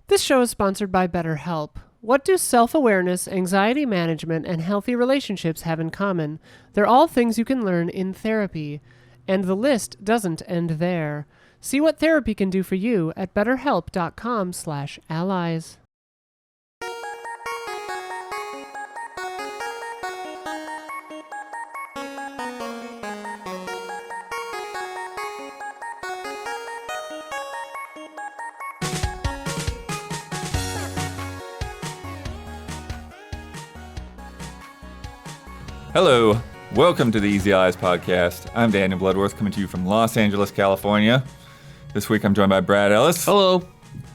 This show is sponsored by BetterHelp. What do self-awareness, anxiety management, and healthy relationships have in common? They're all things you can learn in therapy. And the list doesn't end there. See what therapy can do for you at betterhelp.com/allies. Hello, welcome to the Easy Eyes podcast. I'm Daniel Bloodworth, coming to you from Los Angeles, California. This week I'm joined by Brad Ellis. Hello.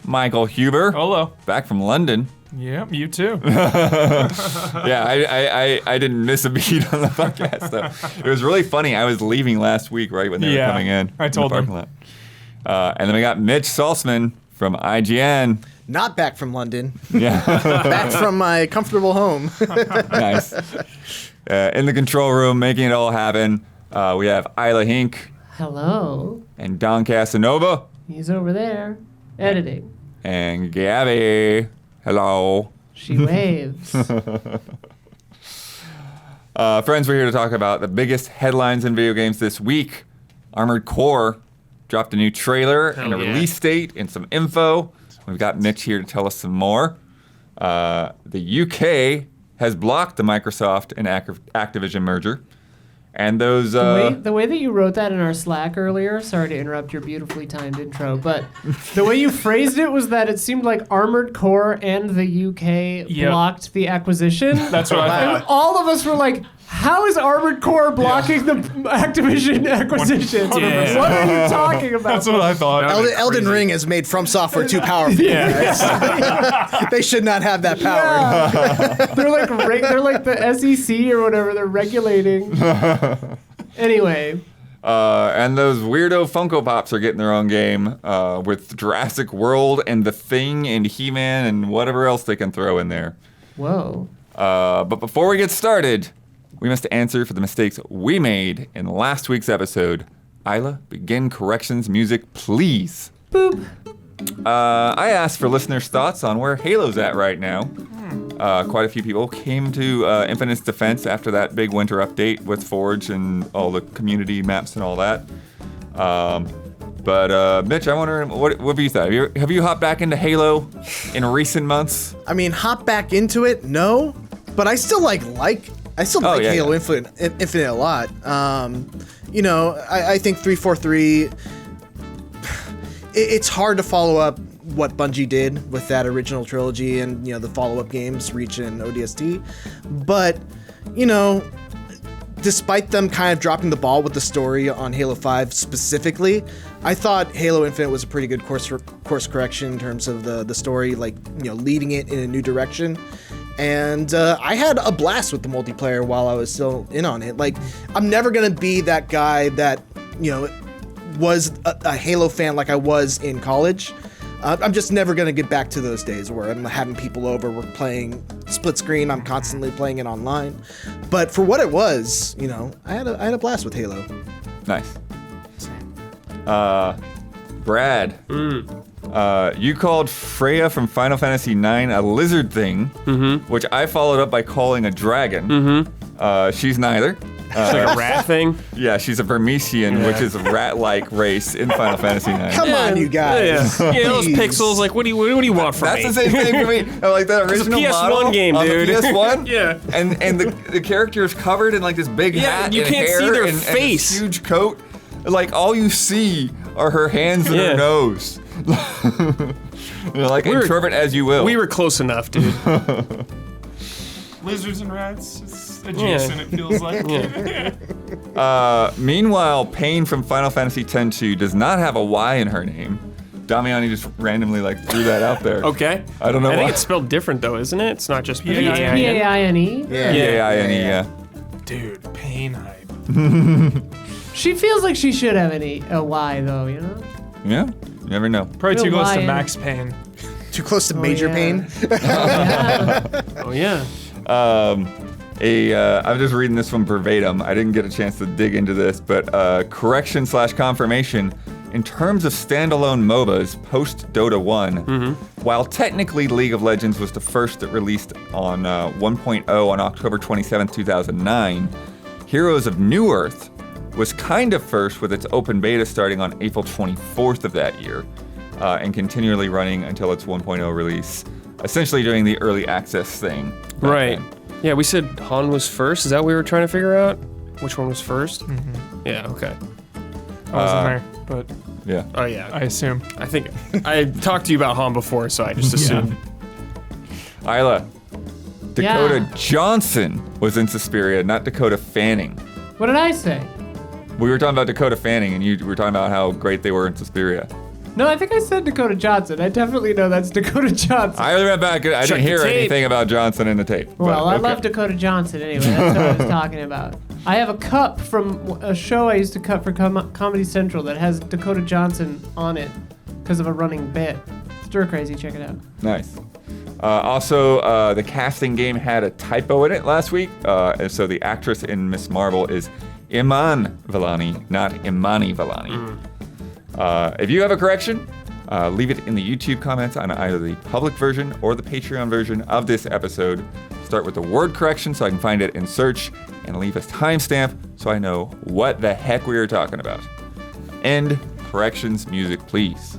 Michael Huber. Hello. Back from London. Yeah, you too. Yeah, I didn't miss a beat on the podcast, though. It was really funny. I was leaving last week, right, when they were coming in. I told the parking lot. And then we got Mitch Saltzman from IGN. Not back from London. Yeah. Back from my comfortable home. Nice. In the control room, making it all happen, we have Isla Hink. Hello. And Don Casanova. He's over there, editing. And Gabby. Hello. She waves. Friends, we're here to talk about the biggest headlines in video games this week. Armored Core dropped a new trailer and a release date and some info. We've got Mitch here to tell us some more. The UK has blocked the Microsoft and Activision merger. And those... The way that you wrote that in our Slack earlier, sorry to interrupt your beautifully timed intro, but the way you phrased it was that it seemed like Armored Core and the UK blocked the acquisition. That's what I thought. And all of us were like, how is Armored Core blocking the Activision acquisition? Yeah. What are you talking about? That's what I thought. Elden Ring has made From Software too powerful. They should not have that power. Yeah. They're like the SEC or whatever. They're regulating. Anyway. And those weirdo Funko Pops are getting their own game with Jurassic World and The Thing and He-Man and whatever else they can throw in there. Whoa. But before we get started, we must answer for the mistakes we made in last week's episode. Isla, begin corrections music, please. Boop. I asked for listeners' thoughts on where Halo's at right now. Quite a few people came to Infinite's defense after that big winter update with Forge and all the community maps and all that. But Mitch, I'm wondering, what have you thought? Have you hopped back into Halo in recent months? I mean, hop back into it? No. But I still like Halo Infinite a lot. I think 343. It's hard to follow up what Bungie did with that original trilogy and the follow-up games, Reach and ODST. But despite them kind of dropping the ball with the story on Halo 5 specifically, I thought Halo Infinite was a pretty good course correction in terms of the story, leading it in a new direction. And I had a blast with the multiplayer while I was still in on it. I'm never going to be that guy that, was a Halo fan like I was in college. I'm just never going to get back to those days where I'm having people over, we're playing split screen, I'm constantly playing it online. But for what it was, I had a blast with Halo. Nice. Brad. You called Freya from Final Fantasy IX a lizard thing, which I followed up by calling a dragon. She's neither. It's like a rat thing? Yeah, she's a Vermisian, which is a rat-like race in Final Fantasy IX. Come on, you guys. Yeah, those pixels, what do you want from me? That's the same thing for me. Like that original it's a PS1 model game, on dude. the PS1. Yeah. And the character is covered in this big hat you and can't hair see their and face. And this huge coat. All you see are her hands and her nose. Interpret as you will. We were close enough, dude. Lizards and rats, it's adjacent, it feels like. Meanwhile, Pain from Final Fantasy X-2 does not have a Y in her name. Damiani just randomly threw that out there. Okay. I don't know why. I think it's spelled different though, isn't it? It's not just P-A-I-N. P-A-I-N-E? Yeah. P-A-I-N-E, yeah. Dude, pain hype. She feels like she should have a Y, though, Yeah, you never know. Probably too Real close to lion. Max Payne. Too close to Major yeah. Pain. Oh yeah. I'm just reading this from verbatim. I didn't get a chance to dig into this, but correction/confirmation. in terms of standalone MOBAs post Dota 1, while technically League of Legends was the first that released on 1.0 on October 27, 2009, Heroes of New Earth was kind of first with its open beta starting on April 24th of that year and continually running until its 1.0 release, essentially doing the early access thing. back Right. then. Yeah, we said Han was first. Is that what we were trying to figure out? Which one was 1st? Yeah, okay. I wasn't there, but Yeah. Oh, yeah. I assume. I think I talked to you about Han before, so I just assumed. Isla, Dakota Yeah. Johnson was in Suspiria, not Dakota Fanning. What did I say? We were talking about Dakota Fanning, and you were talking about how great they were in Suspiria. No, I think I said Dakota Johnson. I definitely know that's Dakota Johnson. I went back. I Check didn't the hear tape. anything about Johnson in the tape. but Well, I okay. love Dakota Johnson anyway. That's what I was talking about. I have a cup from a show I used to cut for Comedy Central that has Dakota Johnson on it because of a running bit. Stir Crazy, check it out. Nice. Also, the casting game had a typo in it last week, and so the actress in Miss Marvel is Iman Vellani, not Imani Vellani. If you have a correction, leave it in the YouTube comments on either the public version or the Patreon version of this episode. Start with the word correction so I can find it in search, and leave a timestamp so I know what the heck we are talking about. End corrections music, please.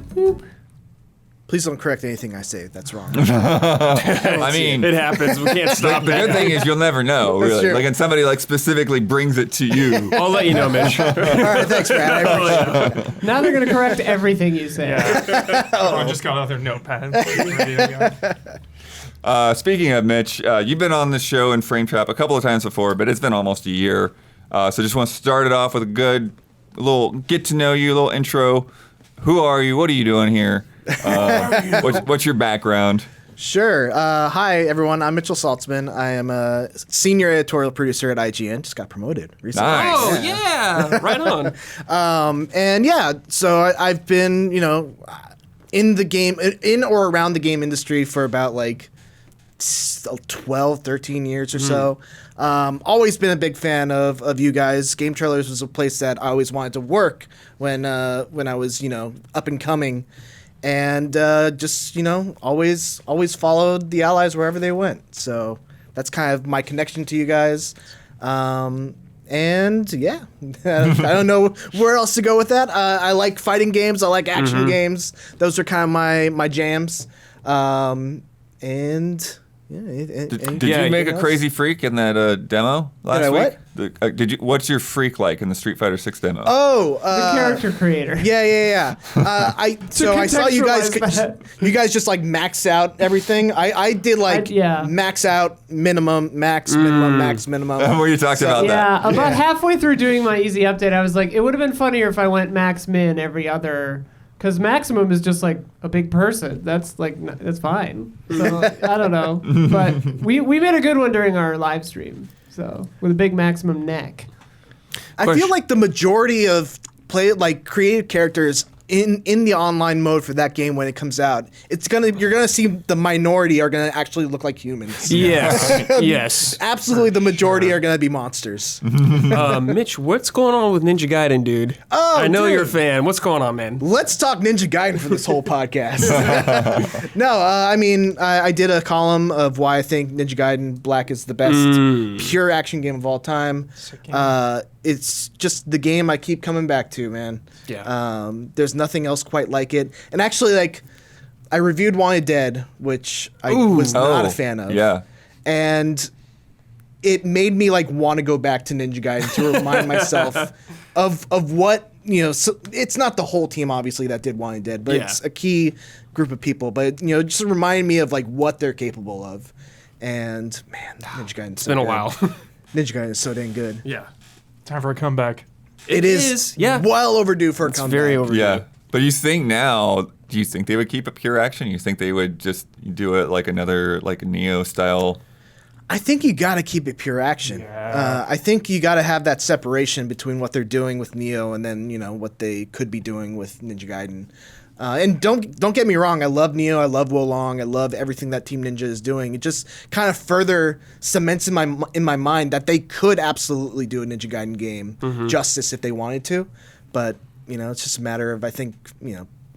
Please don't correct anything I say. That's wrong. I mean, It happens. We can't the stop good that. thing is you'll never know, That's really. true. Like, and somebody like specifically brings it to you. I'll let you know, Mitch. All right, thanks, man. I appreciate it. Now they're going to correct everything you say. I just got another notepad. Ready to go. Speaking of Mitch, you've been on this show in Frame Trap a couple of times before, but it's been almost a year. So just want to start it off with a good little get to know you, a little intro. Who are you? What are you doing here? What's your background? Sure. Hi, everyone. I'm Mitchell Saltzman. I am a senior editorial producer at IGN. Just got promoted recently. Nice. Oh, yeah. Right on. And yeah, so I've been, in the game, in or around the game industry for about like 12, 13 years or so. Always been a big fan of you guys. Game Trailers was a place that I always wanted to work when I was, up and coming. And just, always followed the allies wherever they went. So that's kind of my connection to you guys. And yeah, I don't know where else to go with that. I like fighting games. I like action games. Those are kind of my jams. And yeah, Did Yeah, you make a else? crazy freak in that demo last I week? what? Did you? What's your freak like in the Street Fighter 6 demo? Oh, The character creator. Yeah. I saw you guys. contextualize that. You guys just like max out everything. I did like yeah. max out, minimum, max, minimum, max, minimum. When you talked about that. Yeah, about halfway through doing my easy update, I was like, it would have been funnier if I went max min every other, because maximum is just like a big person. That's fine. So I don't know, but we made a good one during our live stream. So with a big maximum neck. I feel like the majority of creative characters in the online mode for that game when it comes out, you're gonna see the minority are gonna actually look like humans. Yes. Yes. Absolutely, the majority are gonna be monsters. Mitch, what's going on with Ninja Gaiden, dude? Oh, I know dude. you're a fan. What's going on, man? Let's talk Ninja Gaiden for this whole podcast. No, I mean, I did a column of why I think Ninja Gaiden Black is the best pure action game of all time. It's just the game I keep coming back to, man. Yeah. There's nothing else quite like it. And actually, I reviewed Wanted Dead, which I was not a fan of. Yeah. And it made me want to go back to Ninja Gaiden to remind myself of what, so it's not the whole team obviously that did Wanted Dead, but it's a key group of people, but just remind me of what they're capable of. And man, Ninja Gaiden. It's been a while. Ninja Gaiden is so dang good. Yeah. Time for a comeback. It is Yeah. well overdue for a It's comeback. very overdue. Yeah. But you think now, do you think they would keep it pure action? You think they would just do it like another, like Neo style? I think you got to keep it pure action. Yeah. I think you got to have that separation between what they're doing with Neo and then what they could be doing with Ninja Gaiden. And don't get me wrong, I love Neo, I love Wolong, I love everything that Team Ninja is doing. It just kind of further cements in my mind that they could absolutely do a Ninja Gaiden game justice if they wanted to. But It's just a matter of, I think,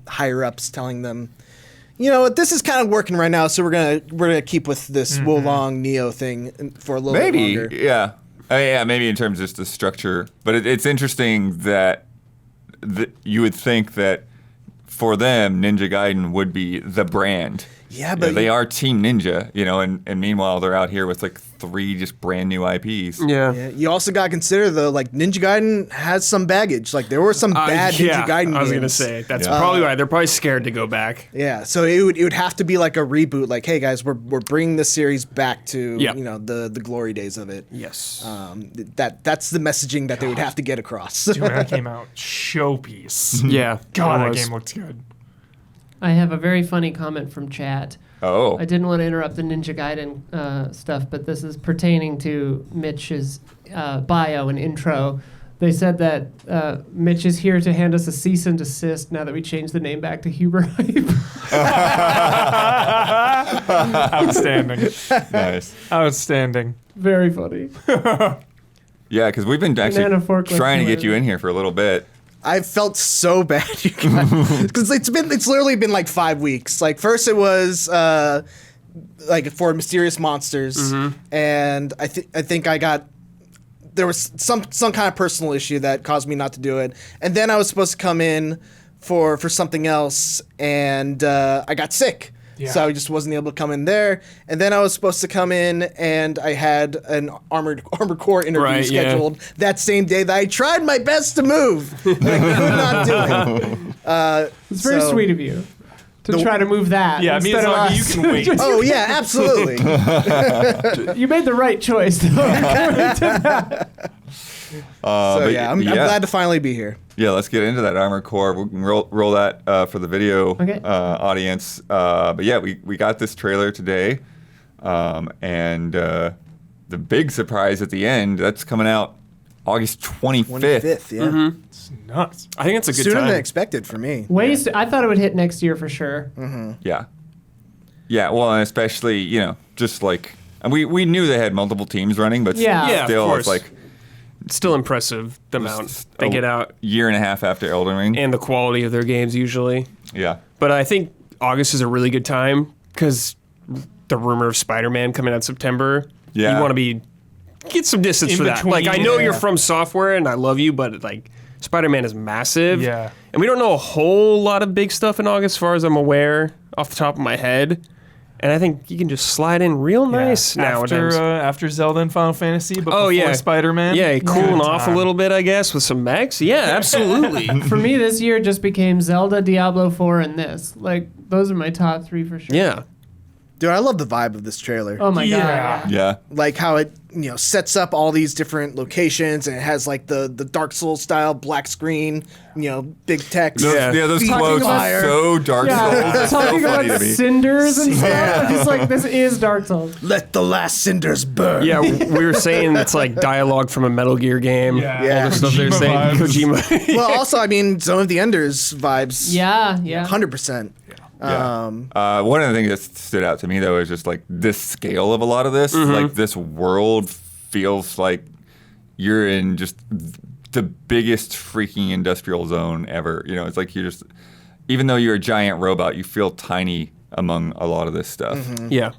higher ups telling them, what, this is kind of working right now, so we're gonna keep with this Wolong Neo thing for a little bit longer. Yeah. Maybe in terms of just the structure, but it's interesting that you would think that for them, Ninja Gaiden would be the brand. Yeah, but they are Team Ninja, and meanwhile they're out here with like 3 just brand new IPs. Yeah. You also got to consider though, like Ninja Gaiden has some baggage. Like there were some bad Ninja Gaiden I was games. gonna say that's probably why they're probably scared to go back. Yeah, so it would have to be like a reboot. Like, hey guys, we're bringing the series back to the glory days of it. Yes. That's the messaging that they would have to get across. Dude, when that came out, showpiece. Yeah. God, that it was. game looked good. I have a very funny comment from chat. Oh. I didn't want to interrupt the Ninja Gaiden stuff, but this is pertaining to Mitch's bio and intro. They said that Mitch is here to hand us a cease and desist now that we changed the name back to Huber Hype. Outstanding. Nice. Outstanding. Very funny. Yeah, because we've been actually Banana forklift trying to get you commander. in here for a little bit. I felt so bad, you guys, because it's literally been like 5 weeks. Like first it was like for Mysterious Monsters, and I think there was some kind of personal issue that caused me not to do it, and then I was supposed to come in for something else, and I got sick. Yeah. So I just wasn't able to come in there. And then I was supposed to come in, and I had an Armored Core interview scheduled that same day that I tried my best to move. And I could not do it. It's very sweet of you to try to move that. Yeah, I mean, instead of you us. can wait. Oh, yeah, absolutely. You made the right choice. But I'm glad to finally be here. Yeah, let's get into that Armored Core. We can roll that for the video audience. But yeah, we got this trailer today, and the big surprise at the end, that's coming out August 25th. 25th, yeah. It's nuts. I think it's a good Sooner time. than expected for me. I thought it would hit next year for sure. Yeah. Yeah, well, and especially, just like, and we knew they had multiple teams running, but Yeah, still, of it's course. like It's still impressive the amount they a get out year and a half after Elden Ring. and the quality of their games usually. Yeah. But I think August is a really good time because the rumor of Spider-Man coming out in September. Yeah. You want to get some distance In for that. between, Like, I know you're yeah. from software and I love you, but like Spider-Man is massive. Yeah. And we don't know a whole lot of big stuff in August as far as I'm aware off the top of my head. And I think you can just slide in real nice nowadays. After Zelda and Final Fantasy, but Oh, before yeah. Spider-Man. Yeah, cooling Good off a time. little bit, I guess, with some mechs. Yeah, absolutely. For me, this year just became Zelda, Diablo 4, and this. Like, those are my top 3 for sure. Yeah. Dude, I love the vibe of this trailer. Oh my Yeah. god. Yeah. Like how it sets up all these different locations, and it has like the Dark Souls style black screen, big text. Those Feet quotes fire. are so Dark Souls. Yeah, It's so talking funny about to me. cinders and stuff. It's like, this is Dark Souls. Let the last cinders burn. Yeah, we were saying it's like dialogue from a Metal Gear game. Yeah. Yeah. All the stuff they're Kojima saying. vibes. Kojima. Well, also, I mean, Zone of the Enders vibes. Yeah. 100%. Yeah. One of the things that stood out to me though is just like this scale of a lot of this. Like this world feels like you're in just the biggest freaking industrial zone ever. It's like you're just, even though you're a giant robot, you feel tiny among a lot of this stuff. Yeah.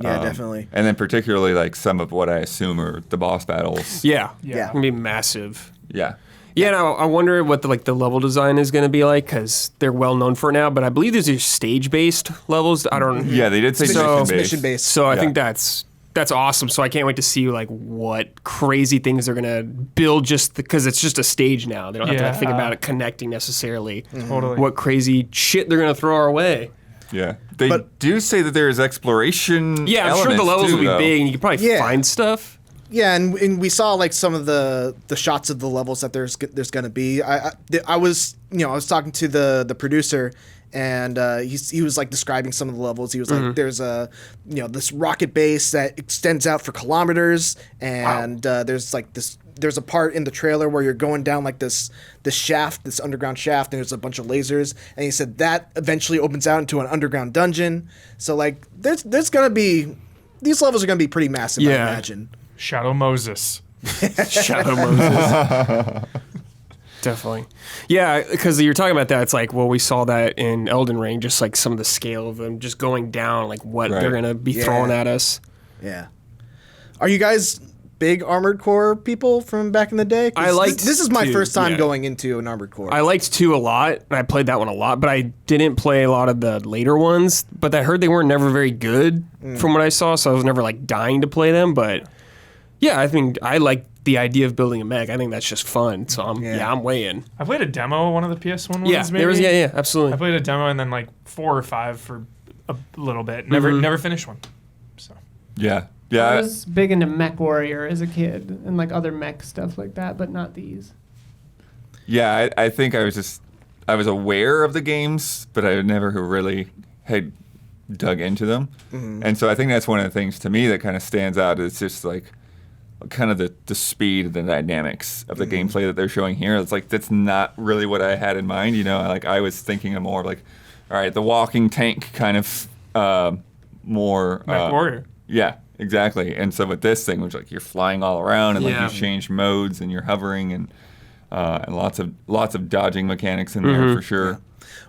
Yeah, definitely. And then particularly like some of what I assume are the boss battles. Yeah. Yeah. It's going to be massive. Yeah. Yeah, and I wonder what the level design is going to be like because they're well known for it now. But I believe these are stage-based levels. I don't. Yeah, they did say So- mission-based. Mission based. So I Yeah. think that's awesome. So I can't wait to see like what crazy things they're gonna build just because it's just a stage now. They don't have to think Yeah. about it connecting necessarily. Totally. What crazy shit they're gonna throw our way. Yeah. They But- do say that there is exploration. Yeah, I'm sure the elements, levels too, will be though. big and you can probably Yeah. find stuff. Yeah, and we saw like some of the shots of the levels that there's going to be. I was talking to the producer, and he was like describing some of the levels. He was like, there's a this rocket base that extends out for kilometers, and there's a part in the trailer where you're going down like this shaft, this underground shaft, and there's a bunch of lasers. And he said that eventually opens out into an underground dungeon. So like there's gonna be, these levels are gonna be pretty massive, I Yeah. imagine. Shadow Moses. Shadow Moses. Definitely. Yeah, because you're talking about that. It's like, well, we saw that in Elden Ring, just like some of the scale of them just going down, like what they're going to be throwing at us. Yeah. Are you guys big Armored Core people from back in the day? I liked this is my 2, first time going into an Armored Core. I liked 2 a lot, and I played that one a lot, but I didn't play a lot of the later ones. But I heard they weren't never very good from what I saw, so I was never like dying to play them. But yeah, I think I like the idea of building a mech. I think that's just fun. So I'm way in. I played a demo of one of the PS1 ones. Yeah, maybe. there was absolutely. I played a demo and then like 4 or 5 for a little bit. Never finished one. So Yeah. I was big into Mech Warrior as a kid and like other mech stuff like that, but not these. Yeah, I think I was aware of the games, but I never really had dug into them. And so I think that's one of the things to me that kind of stands out. Is just like kind of the speed and the dynamics of the gameplay that they're showing here. It's like that's not really what I had in mind. Like I was thinking of more like, all right, the walking tank kind of more Mech Warrior. Yeah, exactly. And so with this thing, which like you're flying all around and like you change modes and you're hovering and lots of dodging mechanics in there for sure. Yeah.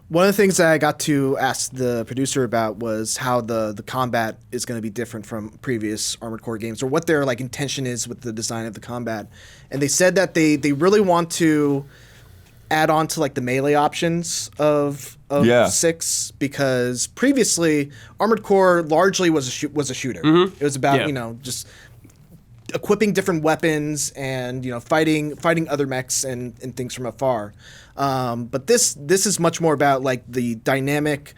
One of the things that I got to ask the producer about was how the combat is going to be different from previous Armored Core games, or what their like intention is with the design of the combat. And they said that they really want to add on to like the melee options of 6, because previously Armored Core largely was a shooter. It was about just equipping different weapons and fighting other mechs and things from afar. But this is much more about like the dynamic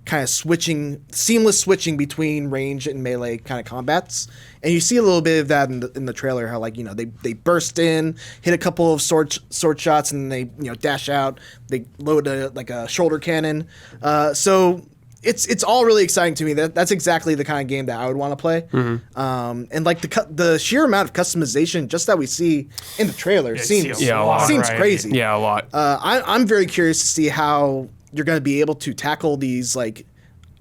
kind of seamless switching between range and melee kind of combats. And you see a little bit of that in the trailer, how like they burst in, hit a couple of sword shots, and then they dash out. They load a shoulder cannon. So it's all really exciting to me. That's exactly the kind of game that I would want to play. And like the sheer amount of customization just that we see in the trailer seems crazy. Yeah, a lot. I'm very curious to see how you're going to be able to tackle these like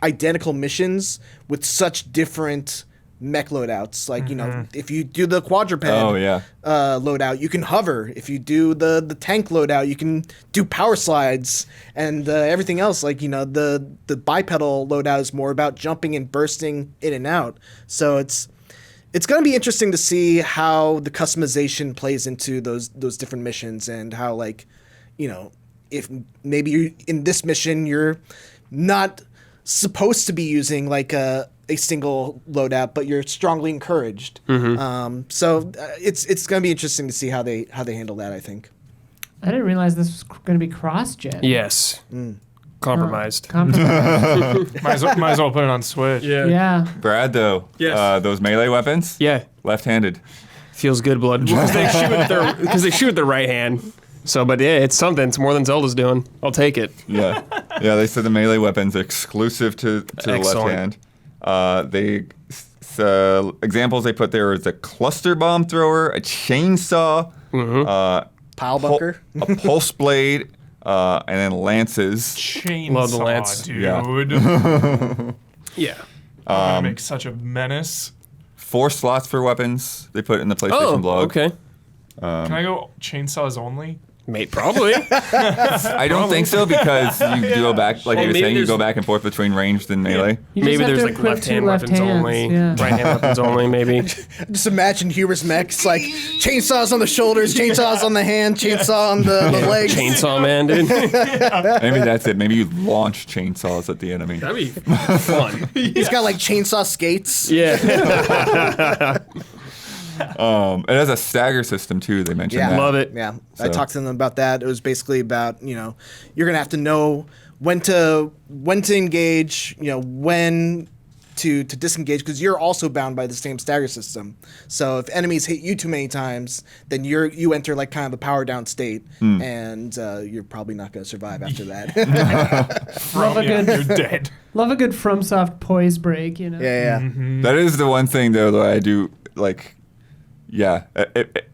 identical missions with such different mech loadouts. Like if you do the quadruped loadout, you can hover. If you do the tank loadout, you can do power slides, and everything else. Like the bipedal loadout is more about jumping and bursting in and out. So it's going to be interesting to see how the customization plays into those different missions, and how like if maybe in this mission you're not supposed to be using like a single loadout, but you're strongly encouraged. So it's going to be interesting to see how they handle that, I think. I didn't realize this was going to be cross-gen. Yes. Compromised. Might as well put it on Switch. Yeah. Brad, though, those melee weapons, left-handed. Feels good, blood. Because they shoot with their right hand. So, but yeah, it's something. It's more than Zelda's doing. I'll take it. Yeah. They said the melee weapon's exclusive to the left hand. Examples they put there is a cluster bomb thrower, a chainsaw, pile bunker, a pulse blade, and then lances. Chainsaw, love the lance, dude. Yeah. I'm gonna make such a menace. 4 slots for weapons they put in the PlayStation blog. Okay. Can I go chainsaws only? Mate, probably. I don't think so, because you go back, like you were saying, you go back and forth between ranged and melee. Maybe there's like left-hand weapons only, right-hand weapons only, maybe. Just imagine Huber's mechs, like chainsaws on the shoulders, chainsaws on the hand, chainsaw on the legs. Chainsaw man, dude. Maybe that's it. Maybe you launch chainsaws at the enemy. That'd be fun. He's got like chainsaw skates. Yeah. It has a stagger system too. They mentioned that. Love it. Yeah, so. I talked to them about that. It was basically about you're gonna have to know when to engage, when to disengage, because you're also bound by the same stagger system. So if enemies hit you too many times, then you enter like kind of a power down state, and you're probably not gonna survive after that. You're dead. Love a good FromSoft poise break. Yeah. That is the one thing though that I do like. Yeah,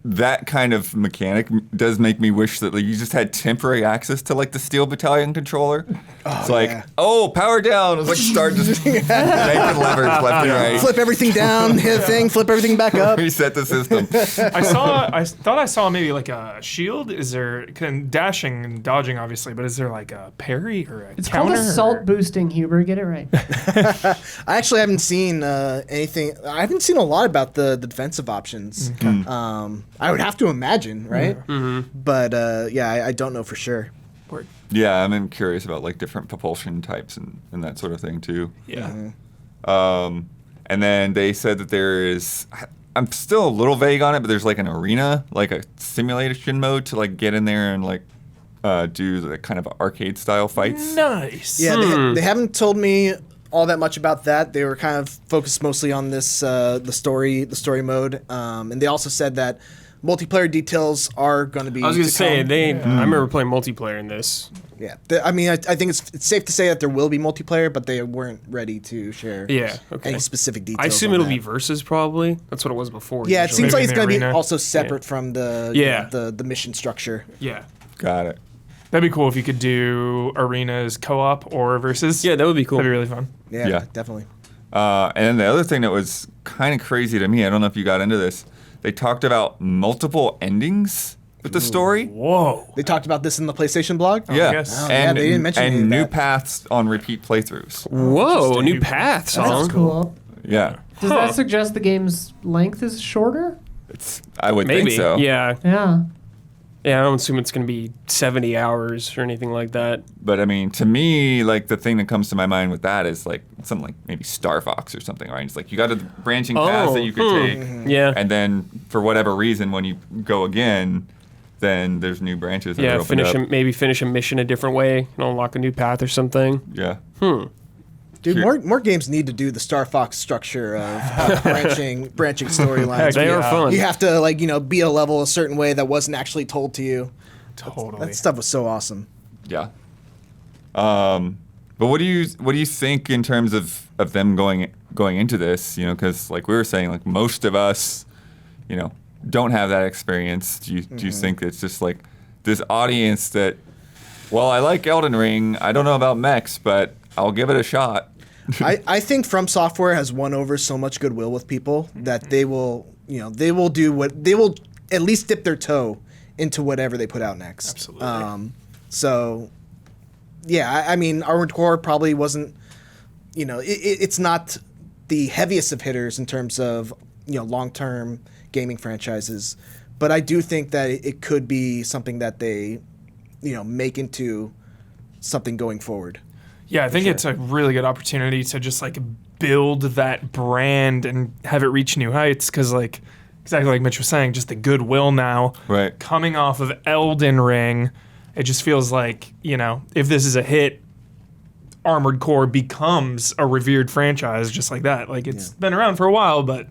that kind of mechanic does make me wish that like, you just had temporary access to like the Steel Battalion controller. It's like, power down. It's like start just making levers left and right. Flip everything down, hit a thing, flip everything back up. Reset the system. I thought I saw maybe like a shield. Is there dashing and dodging, obviously, but is there like a parry or a It's counter? called assault boosting, Huber. Get it right. I actually haven't seen anything. I haven't seen a lot about the defensive options. I would have to imagine, right? But I don't know for sure. Yeah, I'm curious about like different propulsion types and that sort of thing too. Yeah. And then they said that there is. I'm still a little vague on it, but there's like an arena, like a simulation mode to like get in there and like do the kind of arcade style fights. Nice. Yeah, they haven't told me all that much about that. They were kind of focused mostly on this the story mode, and they also said that multiplayer details are going to be. I was gonna say come. I remember playing multiplayer in this. Yeah, I mean, I think it's safe to say that there will be multiplayer, but they weren't ready to share. Any specific details. I assume on it'll that. be versus probably. That's what it was before. Yeah, it usually. seems like Maybe it's going to be arena. also separate from the the mission structure. Yeah. Got it. That'd be cool if you could do arenas co-op or versus. Yeah, that would be cool. That'd be really fun. Yeah, definitely. And then the other thing that was kind of crazy to me, I don't know if you got into this, they talked about multiple endings with the story. Whoa. They talked about this in the PlayStation blog. Yeah, yes. Oh, yeah, they didn't mention any of and new that. paths on repeat playthroughs. Whoa, Just a new new paths, That's huh? cool. Yeah, Does that suggest the game's length is shorter? I would Maybe. think so. Yeah. Yeah. Yeah, I don't assume it's going to be 70 hours or anything like that. But I mean, to me, like the thing that comes to my mind with that is like something like maybe Star Fox or something, right? It's like you got a branching path that you could take, Yeah. and then for whatever reason, when you go again, then there's new branches that are Yeah, opened up. maybe finish a mission a different way and unlock a new path or something. Yeah. Dude, Here- more games need to do the Star Fox structure of branching storylines. They are fun. You have to be a level a certain way that wasn't actually told to you. Totally. That stuff was so awesome. Yeah. But what do you think in terms of them going into this? You know, because like we were saying, like most of us, don't have that experience. Do you think it's just like this audience that, well, I like Elden Ring. I don't know about mechs, but I'll give it a shot. I think From Software has won over so much goodwill with people that they will at least dip their toe into whatever they put out next. Absolutely. So, yeah, I mean, Armored Core probably wasn't, it's not the heaviest of hitters in terms of, long-term gaming franchises, but I do think that it could be something that they, make into something going forward. Yeah, I think it's a really good opportunity to just like build that brand and have it reach new heights. Because like exactly like Mitch was saying, just the goodwill now, Right. coming off of Elden Ring, it just feels like if this is a hit, Armored Core becomes a revered franchise just like that. Like it's been around for a while, but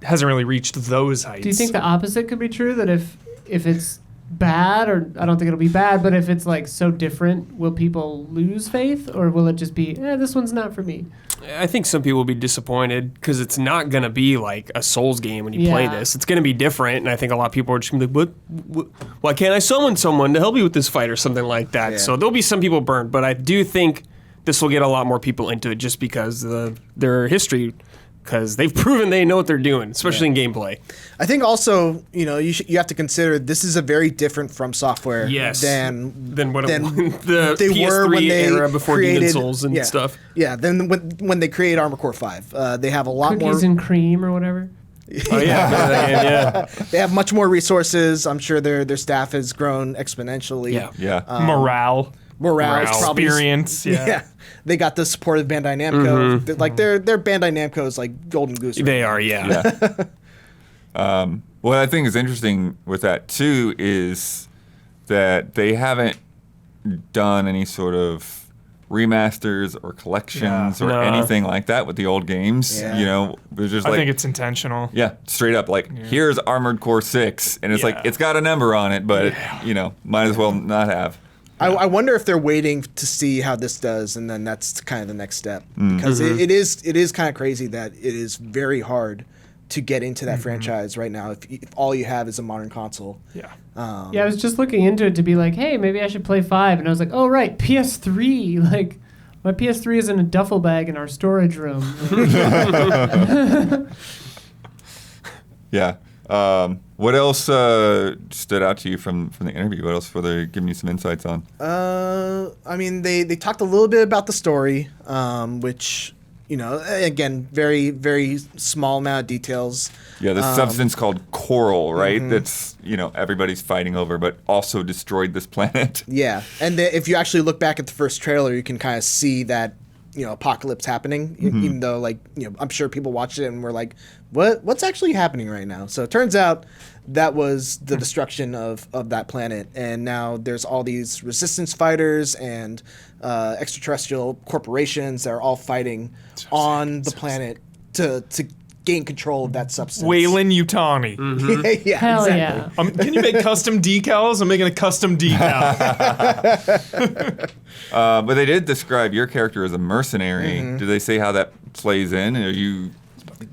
hasn't really reached those heights. Do you think the opposite could be true? That if it's bad, or I don't think it'll be bad, but if it's like so different, will people lose faith, or will it just be, this one's not for me? I think some people will be disappointed because it's not going to be like a Souls game when you play Yeah. this. It's going to be different, and I think a lot of people are just going to be like, what? Why can't I summon someone to help you with this fight or something like that? Yeah. So there'll be some people burned, but I do think this will get a lot more people into it just because of their history, because they've proven they know what they're doing, especially in gameplay. I think also, you have to consider this is a very different From Software Than what than the they PS3 were when they era before created, Demon Souls and stuff. Yeah, then when they created Armored Core 5, they have a lot Cookies more. and cream or whatever. Oh yeah. They have much more resources. I'm sure their staff has grown exponentially. Yeah. Yeah. morale, Morale is probably experience? Yeah. They got the support of Bandai Namco. Like their Bandai Namco is like golden goose. right They now. are, yeah. What I think is interesting with that too is that they haven't done any sort of remasters or collections Yeah. or No. anything like that with the old games. Yeah. There's just I like think it's intentional. yeah, straight up like here's Armored Core 6, and it's like Yeah. it's got a number on it, but might as well not have. I wonder if they're waiting to see how this does, and then that's kind of the next step. Because it is kind of crazy that it is very hard to get into that franchise right now if all you have is a modern console. Yeah. Yeah, I was just looking into it to be like, hey, maybe I should play 5. And I was like, oh, right, PS3. Like, my PS3 is in a duffel bag in our storage room. Yeah. What else stood out to you from the interview? What else were they giving you some insights on? I mean, they talked a little bit about the story, which, you know, again, very, very small amount of details. Yeah, this substance called coral, right? That's, you know, everybody's fighting over, but also destroyed this planet. Yeah, and if you actually look back at the first trailer, you can kind of see that, you know, apocalypse happening, even though, like, you know, I'm sure people watched it and were like, what's actually happening right now? So it turns out that was the destruction of that planet, and now there's all these resistance fighters and extraterrestrial corporations that are all fighting on the planet to gain control of that substance. Wayland Yutani. Yeah, Hell exactly. yeah. Can you make custom decals? I'm making a custom decal. But they did describe your character as a mercenary. Did they say how that plays in? Are you...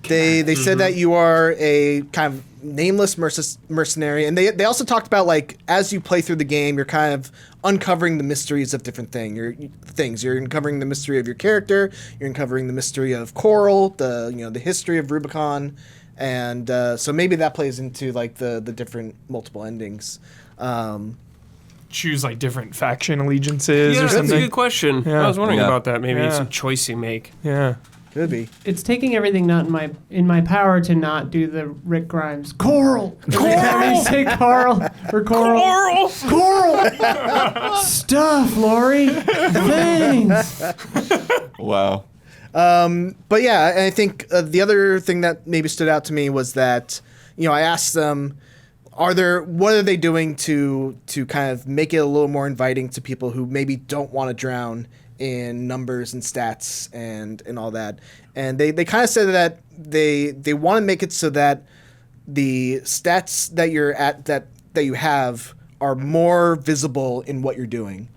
They said that you are a kind of nameless mercenary, and they also talked about, like, as you play through the game, you're kind of uncovering the mysteries of different things. You're uncovering the mystery of your character. You're uncovering the mystery of Coral, the history of Rubicon, and so maybe that plays into, like, the different multiple endings. Choose like different faction allegiances Yeah, or that's a something. good question. Yeah. I was wondering Yeah. about that. Maybe Yeah. it's a choice you make. Yeah. Could be. It's taking everything not in my power to not do the Rick Grimes. Coral! Every time you say Carl or Coral. Coral! Stuff, Lori. Thanks. Wow. But yeah, I think the other thing that maybe stood out to me was that, you know, I asked them, what are they doing to kind of make it a little more inviting to people who maybe don't want to drown in numbers and stats and all that. And they kind of said that they want to make it so that the stats that you're at that you have are more visible in what you're doing,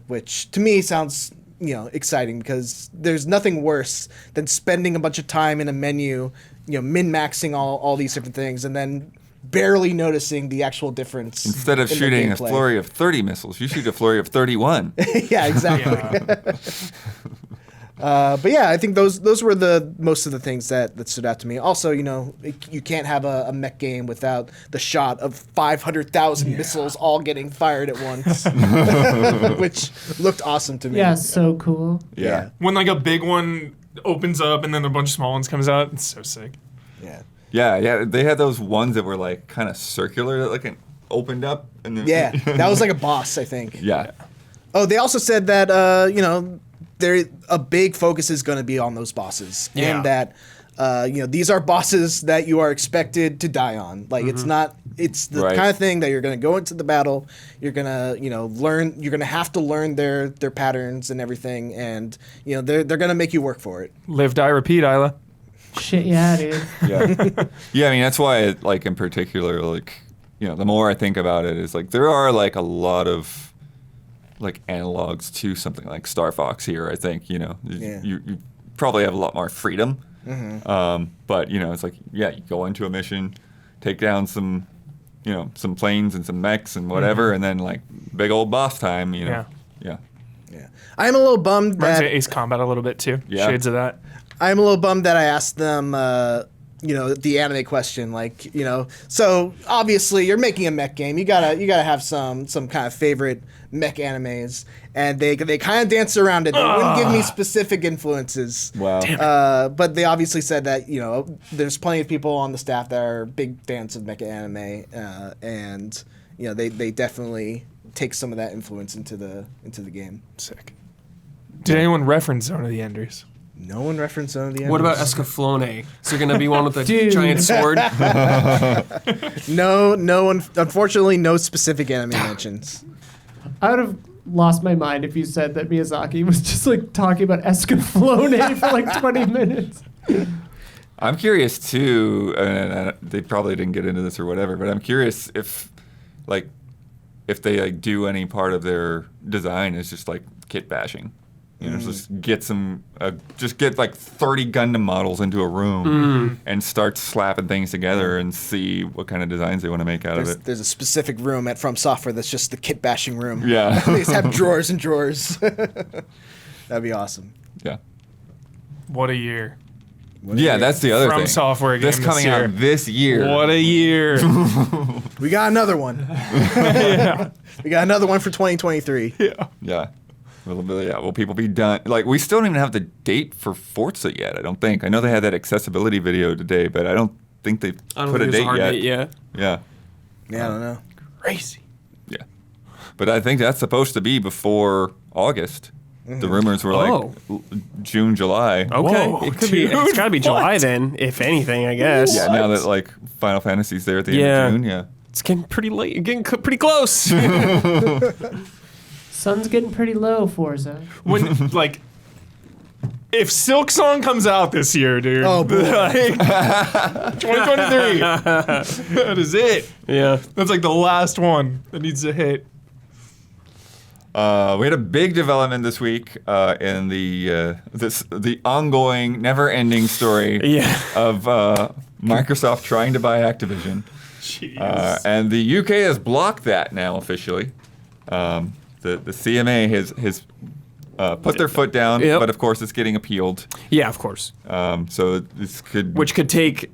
which to me sounds, you know, exciting, because there's nothing worse than spending a bunch of time in a menu, you know, min-maxing all these different things and then barely noticing the actual difference. Instead of in the shooting a gameplay. flurry of 30 missiles, you shoot a flurry of 31. Yeah, exactly. But yeah, I think those were the most of the things that stood out to me. Also, you know, you can't have a mech game without the shot of 500,000 missiles all getting fired at once, which looked awesome to me. Yeah, so cool. Yeah. When like a big one opens up and then a bunch of small ones comes out, it's so sick. Yeah. Yeah. They had those ones that were like kind of circular that like opened up. And then, Yeah, that was like a boss, I think. Yeah. Oh, they also said that, you know, a big focus is going to be on those bosses. Yeah. And that, you know, these are bosses that you are expected to die on. Like, it's the Right. kind of thing that you're going to go into the battle, you're going to, you know, you're going to have to learn their patterns and everything. And, you know, they're going to make you work for it. Live, die, repeat, Isla. Shit, yeah, dude. Yeah. Yeah, I mean, that's why, like, in particular, like, you know, the more I think about it, is like there are like a lot of like analogs to something like Star Fox here. I think, you know, Yeah. you probably have a lot more freedom. But, you know, it's like, yeah, you go into a mission, take down some planes and some mechs and whatever, and then like big old boss time, you know. Yeah. Yeah. I'm a little bummed Reminds me that of Ace Combat a little bit too. Yeah. Shades of that. I'm a little bummed that I asked them, you know, the anime question. Like, you know, so obviously you're making a mech game. You gotta have some kind of favorite mech animes, and they kind of danced around it. They wouldn't give me specific influences. Wow. But they obviously said that, you know, there's plenty of people on the staff that are big fans of mecha anime, and you know, they definitely take some of that influence into the game. Sick. Did anyone reference Zone of the Enders? No one referenced some of the. What about animes. Escaflowne? Is there going to be one with a Dude. giant sword? No one. Unfortunately, no specific anime mentions. I would have lost my mind if you said that Miyazaki was just like talking about Escaflowne for like 20 minutes. I'm curious too, and they probably didn't get into this or whatever, but I'm curious if they like do any part of their design is just like kit bashing. You know, just get like 30 Gundam models into a room and start slapping things together and see what kind of designs they want to make out of it. There's a specific room at From Software that's just the kit bashing room. Yeah. They just have drawers and drawers. That'd be awesome. Yeah. What a year. Yeah, that's the other From thing. Software game This coming this year. out this year. What a year. We got another one. We got another one for 2023. Yeah. Will people be done? Like, we still don't even have the date for Forza yet, I don't think. I know they had that accessibility video today, but I don't think they put a date yet. Yeah. Yeah. Yeah, I don't know. Crazy. Yeah. But I think that's supposed to be before August. The rumors were like June, July. Okay. Whoa, It could be. It's got to be July then, if anything, I guess. Yeah, now that like Final Fantasy's there at the end of June, yeah. It's getting pretty late. Getting pretty close. Sun's getting pretty low, Forza. When like, if Silk Song comes out this year, dude. Oh, boy. Like, 2023. That is it. Yeah. That's like the last one that needs to hit. We had a big development this week in the ongoing, never-ending story of Microsoft trying to buy Activision. Jeez. And the UK has blocked that now officially. The CMA has put their foot down, but of course it's getting appealed. Yeah, of course. So this could... Which could take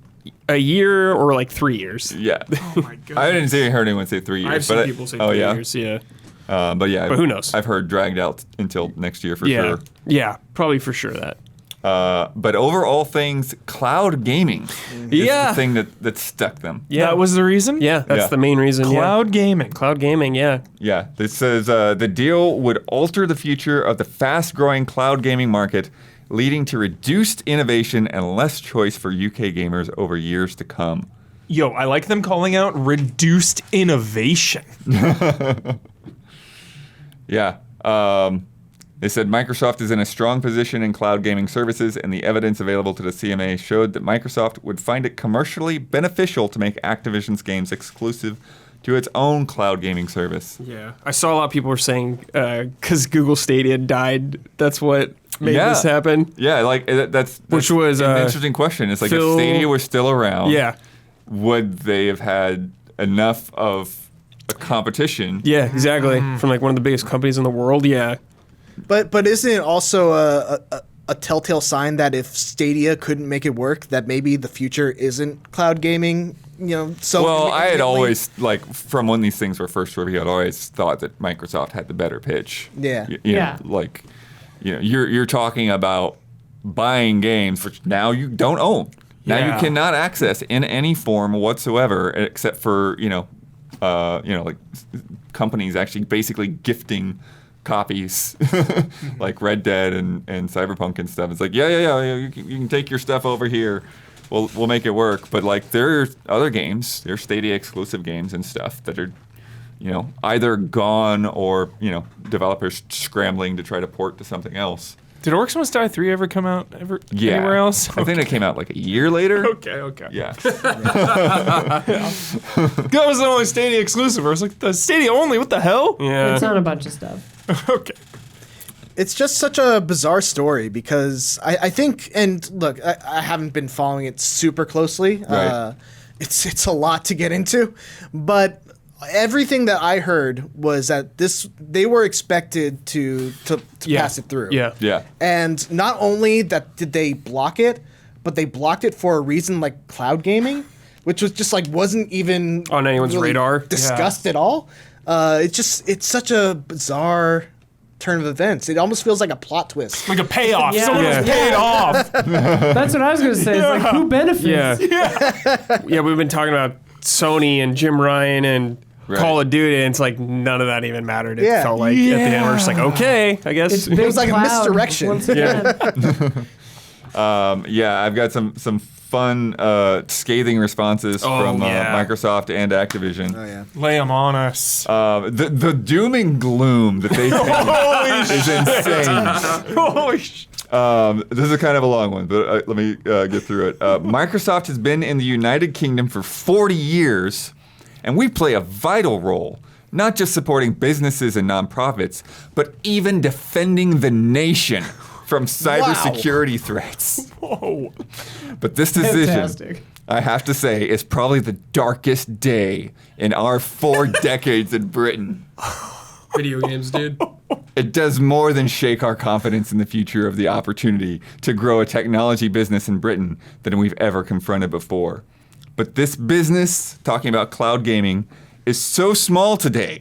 a year or like 3 years. Yeah. Oh my god. I didn't hear anyone say 3 years. I've seen people say 3 years, yeah. But yeah. But who knows? I've heard dragged out until next year for sure. Yeah, probably for sure that. But over all things, cloud gaming is the thing that stuck them. Yeah. That was the reason? Yeah, that's Yeah. the main reason. Cloud gaming. Cloud gaming, yeah. Yeah, this says the deal would alter the future of the fast-growing cloud gaming market, leading to reduced innovation and less choice for UK gamers over years to come. Yo, I like them calling out reduced innovation. Yeah. They said Microsoft is in a strong position in cloud gaming services, and the evidence available to the CMA showed that Microsoft would find it commercially beneficial to make Activision's games exclusive to its own cloud gaming service. Yeah. I saw a lot of people were saying because Google Stadia died, that's what made this happen. Yeah, like that's Which was an interesting question. It's like Phil- if Stadia was still around, Yeah. would they have had enough of a competition? Yeah, exactly. From like one of the biggest companies in the world, yeah. But isn't it also a telltale sign that if Stadia couldn't make it work, that maybe the future isn't cloud gaming? You know, so Well, I had immediately- always, like, from when these things were first revealed, I always thought that Microsoft had the better pitch. Yeah. You Yeah. know, like, you know, you're talking about buying games which now you don't own. Now Yeah. you cannot access in any form whatsoever, except for like companies actually basically gifting copies, like Red Dead and Cyberpunk and stuff. It's like, yeah, you can take your stuff over here. We'll make it work. But like, there's other games, there's Stadia exclusive games and stuff that are, you know, either gone or, you know, developers scrambling to try to port to something else. Did Orcs Must Die 3 ever come out anywhere else? I think it came out like a year later. Okay. Yeah. That was the only Stadia exclusive. I was like, the Stadia only? What the hell? Yeah. It's on a bunch of stuff. Okay. It's just such a bizarre story because I think, and look, I haven't been following it super closely. Right. It's a lot to get into, but everything that I heard was that they were expected to pass it through. Yeah. Yeah. And not only that did they block it, but they blocked it for a reason like cloud gaming, which was just like wasn't even On anyone's radar. discussed at all. It's such a bizarre turn of events. It almost feels like a plot twist. Like a payoff. Yeah. Someone was paid off. That's what I was going to say. It's like, who benefits? Yeah. Yeah, we've been talking about Sony and Jim Ryan and Call of Duty, and it's like none of that even mattered. It Yeah. felt like at the end we're just like, okay, I guess. It's big was like a cloud misdirection. once again. Yeah, I've got some fun scathing responses from Microsoft and Activision. Oh yeah. Lay them on us. The doom and gloom that they think is insane. Holy sh! This is kind of a long one, but let me get through it. Microsoft has been in the United Kingdom for 40 years, and we play a vital role not just supporting businesses and nonprofits, but even defending the nation from cybersecurity threats. Whoa. But this decision, Fantastic. I have to say, is probably the darkest day in our 4 decades in Britain. Video games, dude. It does more than shake our confidence in the future of the opportunity to grow a technology business in Britain than we've ever confronted before. But this business, talking about cloud gaming, is so small today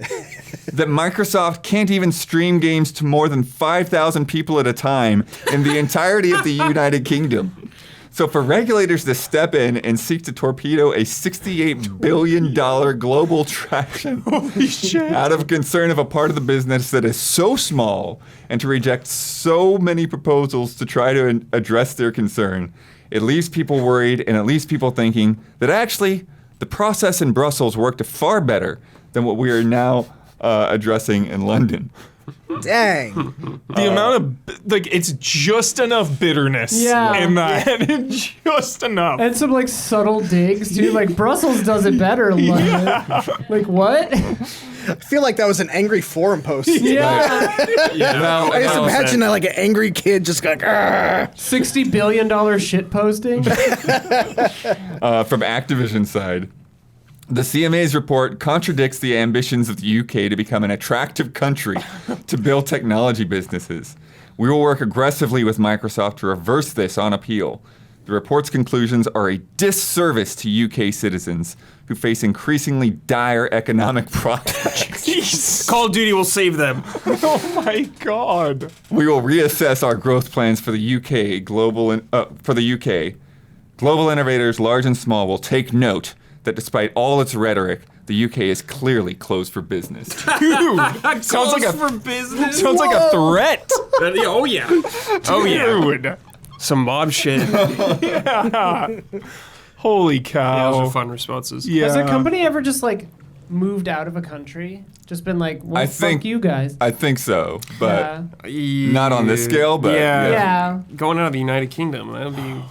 that Microsoft can't even stream games to more than 5,000 people at a time in the entirety of the United Kingdom. So for regulators to step in and seek to torpedo a $68 billion global traction out of concern of a part of the business that is so small and to reject so many proposals to try to address their concern, it leaves people worried and it leaves people thinking that actually the process in Brussels worked far better than what we are now addressing in London. Dang. The amount of, like, it's just enough bitterness in that. Just enough. And some like subtle digs too. Like Brussels does it better. London. Like what? I feel like that was an angry forum post. Yeah. I just imagine like an angry kid just like, "Argh." $60 billion shit posting. From Activision side, the CMA's report contradicts the ambitions of the UK to become an attractive country to build technology businesses. We will work aggressively with Microsoft to reverse this on appeal. The report's conclusions are a disservice to UK citizens who face increasingly dire economic problems. Call of Duty will save them. Oh my God. We will reassess our growth plans for the UK. Global innovators, large and small, will take note that despite all its rhetoric, the UK is clearly closed for business. Dude. Sounds like for business. Sounds like a threat. Oh yeah. Oh yeah. Dude. Some mob shit. Holy Yeah, cow. those are fun responses. Yeah. Has a company ever just like moved out of a country? Just been like, well, fuck you guys. I think so, but Yeah. not on this scale. But Yeah. Yeah. Going out of the United Kingdom, that would be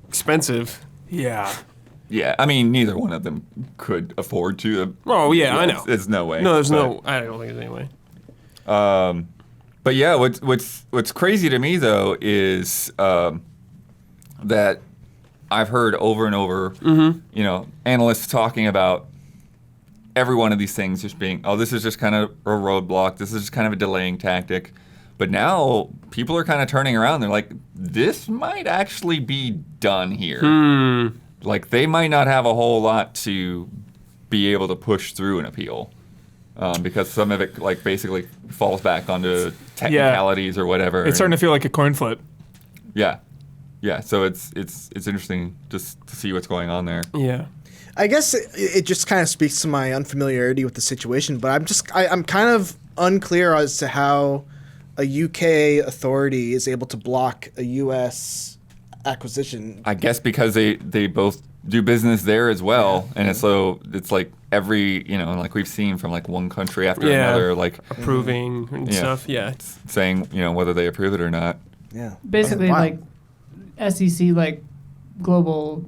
expensive. Yeah. Yeah, I mean, neither one of them could afford to. Oh yeah, I know. There's no way. No, there's but, no. I don't think there's any way. But yeah, what's crazy to me though is that I've heard over and over, you know, analysts talking about every one of these things just being, oh, this is just kind of a roadblock. This is just kind of a delaying tactic. But now people are kind of turning around. They're like, this might actually be done here. Like they might not have a whole lot to be able to push through an appeal. Because some of it like basically falls back onto technicalities or whatever. It's starting to feel like a coin flip. Yeah. Yeah, so it's interesting just to see what's going on there. Yeah. I guess it just kind of speaks to my unfamiliarity with the situation, but I'm kind of unclear as to how a UK authority is able to block a US acquisition. I guess because they both do business there as well, and it's like every, you know, like we've seen from like one country after another, like approving and stuff. Yeah. saying, you know, whether they approve it or not. Yeah. Basically, Wow. like SEC, like global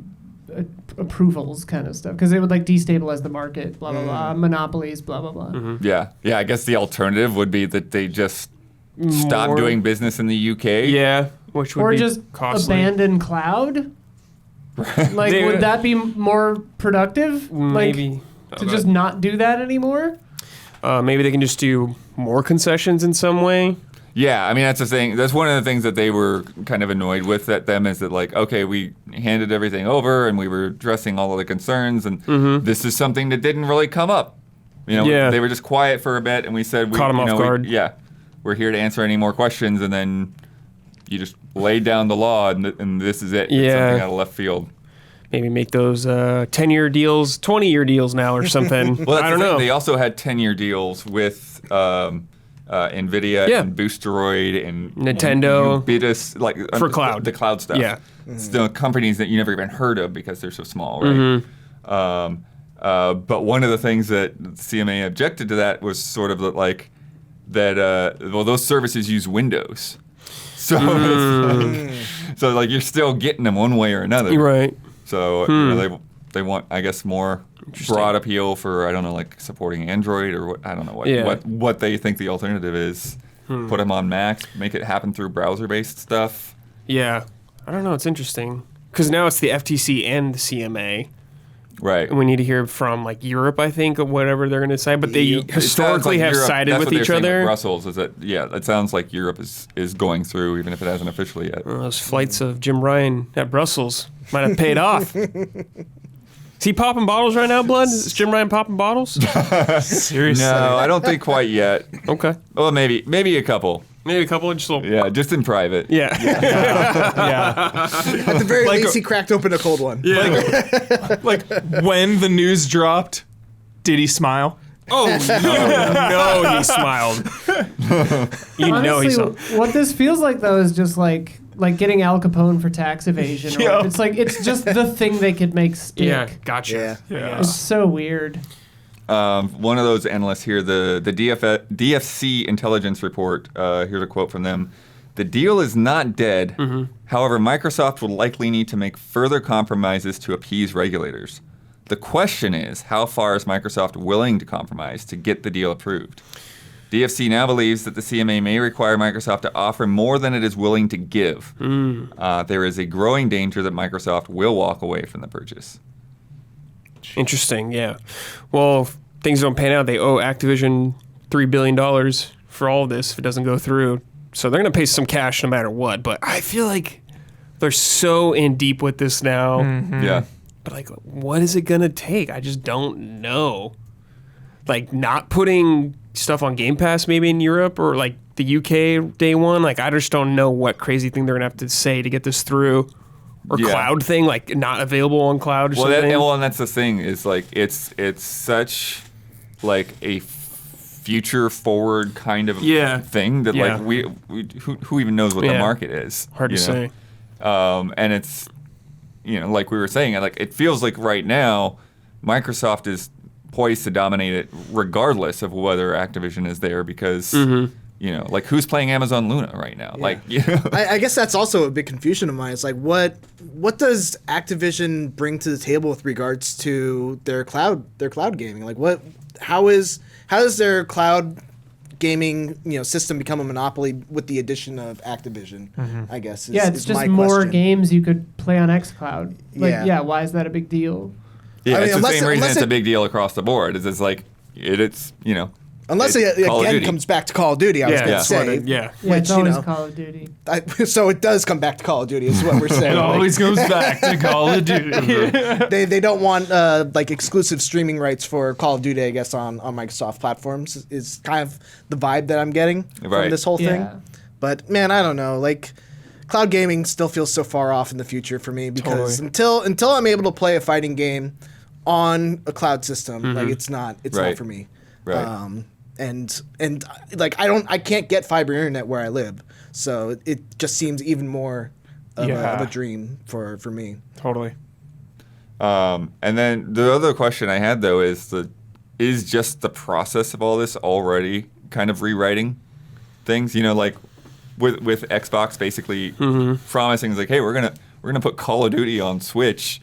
approvals kind of stuff, because they would like destabilize the market, blah blah blah, monopolies, blah blah blah. Yeah. I guess the alternative would be that they just stop More- doing business in the UK. Yeah. Which would Or be just costly. abandon cloud. Like, They- would that be more productive? Maybe. Like, to just not do that anymore? Maybe they can just do more concessions in some way. Yeah, I mean that's the thing. That's one of the things that they were kind of annoyed with at them is that like, okay, we handed everything over and we were addressing all of the concerns, and this is something that didn't really come up. You know, Yeah. they were just quiet for a bit, and we said, Caught 'em off guard. we're here to answer any more questions, and then you just laid down the law, and this is it. It's Yeah. something out of left field. Maybe make those 10-year deals, 20-year deals now or something. Well, that's I don't the thing. know. They also had 10-year deals with NVIDIA Yeah. and Boosteroid and Nintendo. and Ubitus, like For cloud. the cloud stuff. Yeah. Still companies that you never even heard of because they're so small, right? Mm-hmm. But one of the things that CMA objected to that was sort of like that. Well, those services use Windows, so so like you're still getting them one way or another. Right. So you know, they want, I guess, more broad appeal for, I don't know, like supporting Android or what, I don't know what they think the alternative is. Put them on Mac, make it happen through browser-based stuff. Yeah. I don't know. It's interesting. Because now it's the FTC and the CMA. Right. And we need to hear from like Europe, I think, or whatever they're going to say. But they historically have sided that's with what they're each saying other. With Brussels is that, it sounds like Europe is going through, even if it hasn't officially yet. Those flights of Jim Ryan at Brussels might have paid off. Is he popping bottles right now, Blood? Is Jim Ryan popping bottles? Seriously. No, I don't think quite yet. Okay. Well, maybe a couple. Maybe a couple of just little... Yeah, just in private. Yeah. At the very least, he cracked open a cold one. Yeah. Like when the news dropped, did he smile? Oh, no, he smiled. Honestly, He smiled. what this feels like, though, is just like getting Al Capone for tax evasion. Yeah. It's just the thing they could make stick. Yeah, gotcha. Yeah. It's so weird. One of those analysts here, the DFC intelligence report, here's a quote from them. The deal is not dead. However, Microsoft will likely need to make further compromises to appease regulators. The question is, how far is Microsoft willing to compromise to get the deal approved? DFC now believes that the CMA may require Microsoft to offer more than it is willing to give. There is a growing danger that Microsoft will walk away from the purchase. Interesting, yeah. Well, if things don't pan out, they owe Activision $3 billion for all of this if it doesn't go through. So they're going to pay some cash no matter what. But I feel like they're so in deep with this now. Yeah. But, like, what is it going to take? I just don't know. Like, not putting stuff on Game Pass maybe in Europe or, like, the UK day one. Like, I just don't know what crazy thing they're going to have to say to get this through. Or cloud thing, like not available on cloud or something. And that's the thing is like it's such like a future forward kind of thing that like we who even knows what the market is. Hard to say. And it's like we were saying, like it feels like right now Microsoft is poised to dominate it regardless of whether Activision is there because. Like who's playing Amazon Luna right now? Yeah. Like, I guess that's also a big confusion of mine. It's like, what does Activision bring to the table with regards to their cloud gaming? Like, how does their cloud gaming system become a monopoly with the addition of Activision? I guess. It's just more games you could play on xCloud. Like, why is that a big deal? Yeah, it's the same reason it's a big deal across the board. It's like Unless it again comes back to Call of Duty, I was going to say. It's always Call of Duty. So it does come back to Call of Duty, is what we're saying. It always goes back to Call of Duty. They don't want like exclusive streaming rights for Call of Duty, I guess, on Microsoft platforms is kind of the vibe that I'm getting from this whole thing. Yeah. But man, I don't know. Like cloud gaming still feels so far off in the future for me because until I'm able to play a fighting game on a cloud system, like it's not for me. Right. And like I can't get fiber internet where I live, so it just seems even more of a dream for me. Totally. And then the other question I had though is just the process of all this already kind of rewriting things? Like with Xbox basically promising like, hey, we're gonna put Call of Duty on Switch.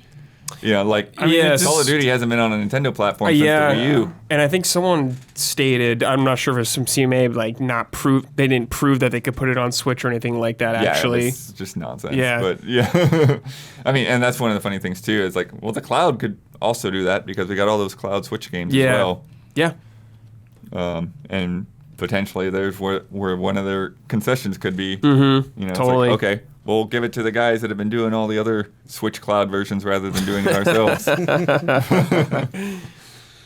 Call of Duty hasn't been on a Nintendo platform since the Wii U. And I think someone stated, I'm not sure if it's some CMA, like they didn't prove that they could put it on Switch or anything like that, actually. It's just nonsense. Yeah. But I mean, and that's one of the funny things too, is like, well, the cloud could also do that because we got all those cloud Switch games as well. Yeah. And potentially there's where one of their concessions could be. Totally. It's like, okay, we'll give it to the guys that have been doing all the other Switch cloud versions rather than doing it ourselves.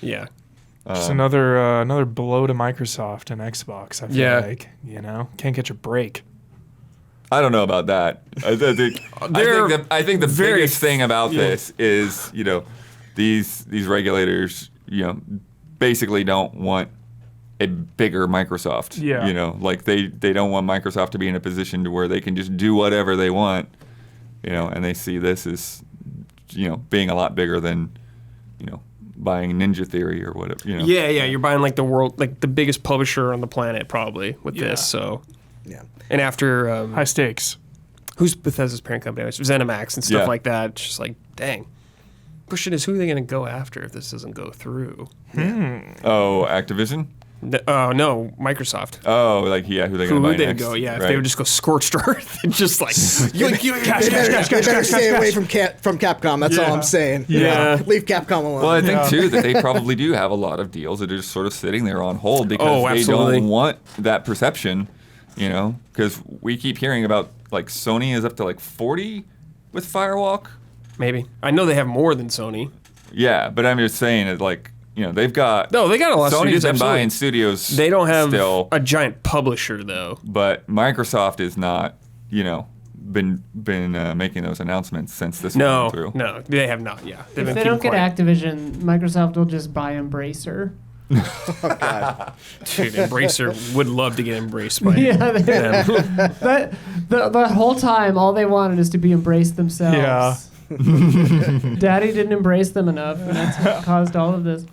Yeah. Just another blow to Microsoft and Xbox. I feel like can't catch a break. I don't know about that. I think the biggest thing about this is these regulators basically don't want a bigger Microsoft. Like they don't want Microsoft to be in a position to where they can just do whatever they want, and they see this as, being a lot bigger than, buying Ninja Theory or whatever, you're buying like the biggest publisher on the planet probably with this, so. Yeah. And after... high stakes. Who's Bethesda's parent company? It was ZeniMax and stuff like that. It's just like, dang. question is, who are they going to go after if this doesn't go through? Oh, Activision? No, Microsoft. Oh, like, yeah, who they going Who to buy would they next? go? Yeah, if Right. they would just go scorched earth and just like, They better stay away from Capcom. That's all I'm saying. Yeah. Leave Capcom alone. Well, I think, too, that they probably do have a lot of deals that are just sort of sitting there on hold because they absolutely. don't want that perception, because we keep hearing about, like, Sony is up to, like, 40 with Firewalk. maybe. I know they have more than Sony. Yeah, but I'm just saying that, like, they got... No, they got a lot of Sony's studios. been Absolutely. buying studios They don't have still, a giant publisher though. but Microsoft is not, been making those announcements since this No, went through. no, they have not. Yeah, they've If been they don't keeping get quiet. Activision, Microsoft will just buy Embracer. Dude, Embracer would love to get embraced by Yeah, they, them. the whole time, all they wanted is to be embraced themselves. Yeah. Daddy didn't embrace them enough, and that's what caused all of this.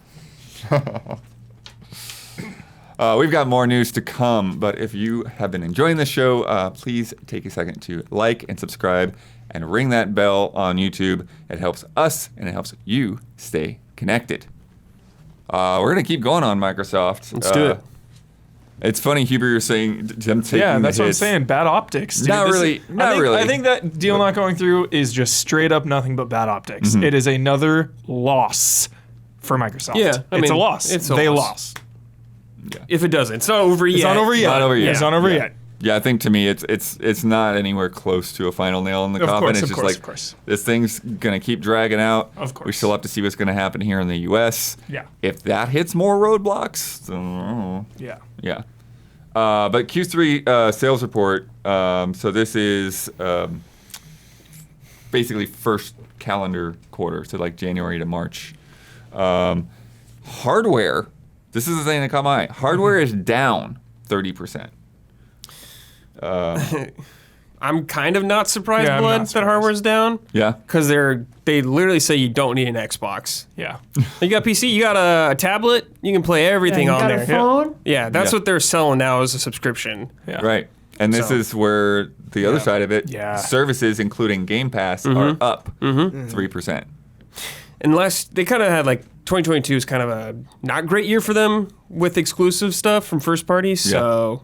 We've got more news to come, but if you have been enjoying the show, please take a second to like and subscribe and ring that bell on YouTube. It helps us and it helps you stay connected. We're going to keep going on Microsoft. Let's do it. It's funny, Huber, you're saying them taking Yeah, the that's what I'm hits. saying. Bad optics. Dude. Not This really, is- not I think, really. I think that deal not going through is just straight up nothing but bad optics. Mm-hmm. It is another loss for Microsoft. Yeah, I it's a mean, loss. it's a they loss. lost. If it doesn't, it's not over yet. It's not over yet. Not over yet. It's not over Yeah. yet. Yeah, I think to me it's not anywhere close to a final nail in the Of coffin. course, It's of just course, like of course. this thing's gonna keep dragging out. Of We course. still have to see what's gonna happen here in the U.S. Yeah. If that hits more roadblocks, then, Yeah. yeah. But Q3 sales report. So this is basically first calendar quarter, so like January to March. Hardware. This is the thing that caught my eye. Hardware is down 30%. I'm kind of not surprised, Yeah, I'm Blood, not that surprised. hardware's down. Yeah. Because they literally say you don't need an Xbox. Yeah. You got PC, you got a tablet, you can play everything you on got there. a phone? Yeah, that's Yeah. what they're selling now as a subscription. Yeah. Right. And this So- is where the other side of it, Yeah. services, including Game Pass, are up 3%. Unless they kind of had like 2022 is kind of a not great year for them with exclusive stuff from first parties. Yeah. So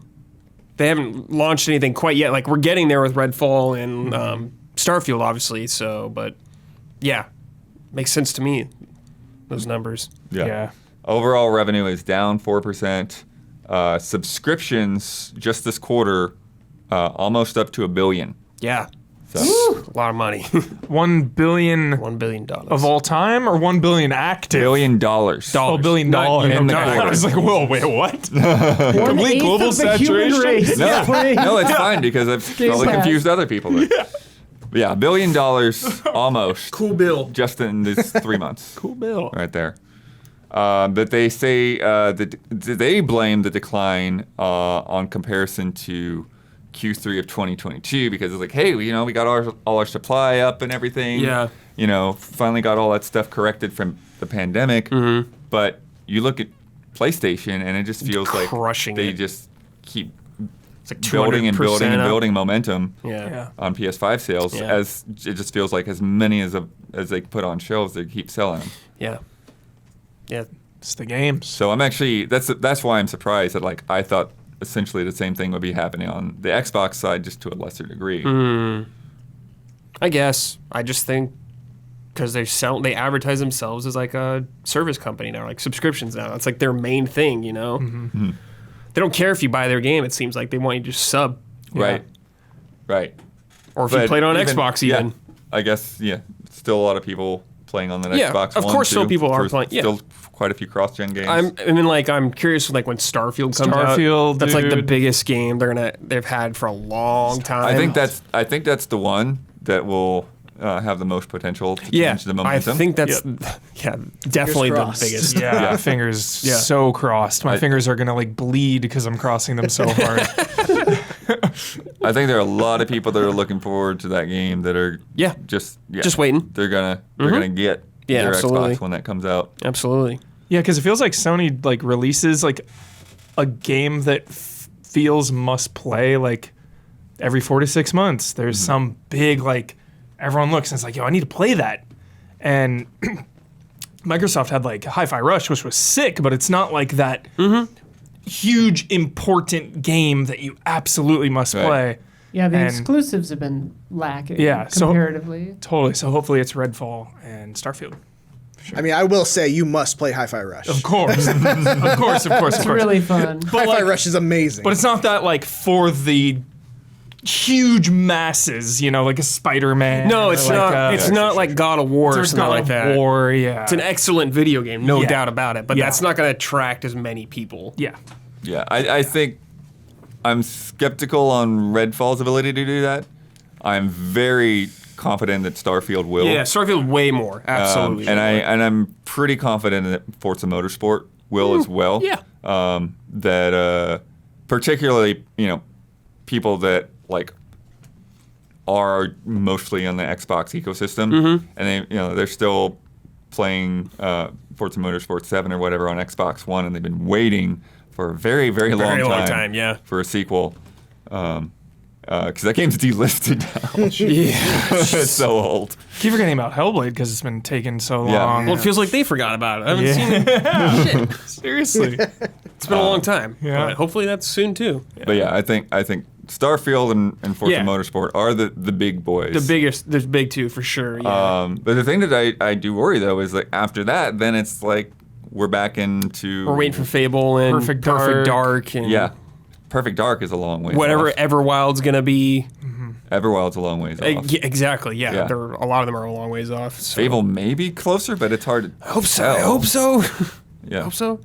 they haven't launched anything quite yet. Like we're getting there with Redfall and Starfield, obviously. So, but yeah, makes sense to me. Those numbers. Yeah. Overall revenue is down 4%. Subscriptions just this quarter, almost up to $1 billion. Yeah, So a lot of money. 1 billion $1 billion of all time or 1 billion active? $1 billion. Oh, $1 billion. Not in the I quarter. was like, whoa, wait, what? Complete global saturation? No, Playing. no, it's fine because I've Game probably Pass. confused other people. Yeah, $1 billion almost. Cool bill. Just in this 3 months. Cool bill. Right there. But they say that they blame the decline on comparison to Q3 of 2022 because it's like, hey, we got all our supply up and everything. Yeah. Finally got all that stuff corrected from the pandemic. Mm-hmm. But you look at PlayStation and it just feels like Crushing they it. just keep It's like building and building 200% and up. building momentum Yeah. on PS5 sales. Yeah. As it just feels like as many as they put on shelves, they keep selling them. Yeah. Yeah. It's the games. So I'm actually that's why I'm surprised that like I thought essentially the same thing would be happening on the Xbox side just to a lesser degree. I guess. I just think because they advertise themselves as like a service company now, like subscriptions now. It's like their main thing, They don't care if you buy their game. It seems like they want you to just sub, Right. Right. or if you But played on Xbox even. Yeah, I guess still a lot of people playing on the Yeah, Xbox of One, course still too. people are There's playing, yeah. Still quite a few cross-gen games. I'm curious like when Starfield comes out. Starfield, That's like the dude. biggest game they've had for a long time. I think that's the one that will have the most potential to yeah, change the I momentum. think that's definitely the crossed. biggest. Yeah, Yeah. fingers Yeah. so crossed. My fingers are gonna like bleed because I'm crossing them so hard. I think there are a lot of people that are looking forward to that game that are just waiting. They're gonna get Yeah, their absolutely. Xbox when that comes out. Absolutely. Yeah, because it feels like Sony like releases like a game that feels must play like every 4 to 6 months. There's some big like everyone looks and it's like, yo, I need to play that. And Microsoft had like Hi-Fi Rush, which was sick, but it's not like that huge, important game that you absolutely must Right. play. Yeah, the And- exclusives have been lacking Yeah, so- comparatively. Totally. So hopefully it's Redfall and Starfield. I mean, I will say you must play Hi-Fi Rush. Of course. of course. It's really fun. But Hi-Fi like, Rush is amazing. but it's not that like for the huge masses, you know, like a Spider-Man. No, or it's like not. a- It's not like God of War or There's something God like of that. War, yeah. It's an excellent video game, no Yeah. doubt about it. But Yeah. that's not going to attract as many people. Yeah. Yeah, I think I'm skeptical on Redfall's ability to do that. I'm very confident that Starfield will. Yeah, Starfield way more. Absolutely. And I'm pretty confident that Forza Motorsport will as well. yeah. That particularly, you know, people that like are mostly on the Xbox ecosystem, and they're still playing Forza Motorsport 7 or whatever on Xbox One, and they've been waiting for a very, very long time, yeah. for a sequel. Because that game's delisted now. Yeah. It's so old. Keep forgetting about Hellblade because it's been taking so Yeah. long. Well, it feels like they forgot about it. I haven't seen it. Seriously. It's been a long time. yeah. But hopefully that's soon too. But yeah, I think Starfield and Forza Yeah. Motorsport are the big boys. The biggest, there's big two for sure. Yeah. But the thing that I do worry though is like after that, then it's like we're back into We're waiting for Fable and Perfect Dark and yeah. Perfect Dark is a long way. whatever off. Everwild's gonna be. Everwild's a long ways off. Yeah, exactly. Yeah, Yeah. A lot of them are a long ways off. So. Fable may be closer, but it's hard to I hope so. tell. I hope so. Yeah. hope so.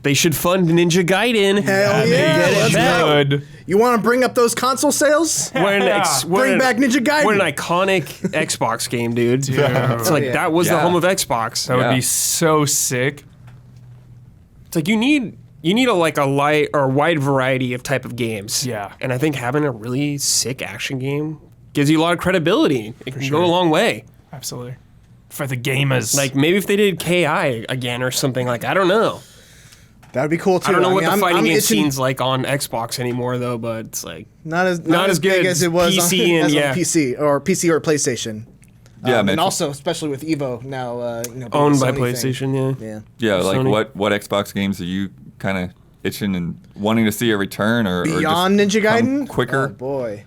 They should fund Ninja Gaiden. Hell yeah, Get it let's back. go. Good. You want to bring up those console sales? Bring back Ninja Gaiden. What an iconic Xbox game, dude. It's like yeah. that was the Yeah. home of Xbox. That would Yeah. be so sick. It's like you need a light or a wide variety of type of games. Yeah. And I think having a really sick action game gives you a lot of credibility. It can go a long way. Absolutely. For the gamers. Like maybe if they did KI again or something, like I don't know. That would be cool too. I don't know what the fighting game itching- scene's like on Xbox anymore though, but it's like Not as as big good as it was PC on, and as yeah. on PC or PlayStation. Yeah, and Mitchell. also especially with Evo now, being a owned by Sony PlayStation, thing. yeah. Yeah. Yeah, like Sony. what Xbox games are you kind of itching and wanting to see a return or Beyond or just Ninja come Gaiden? Oh quicker? boy.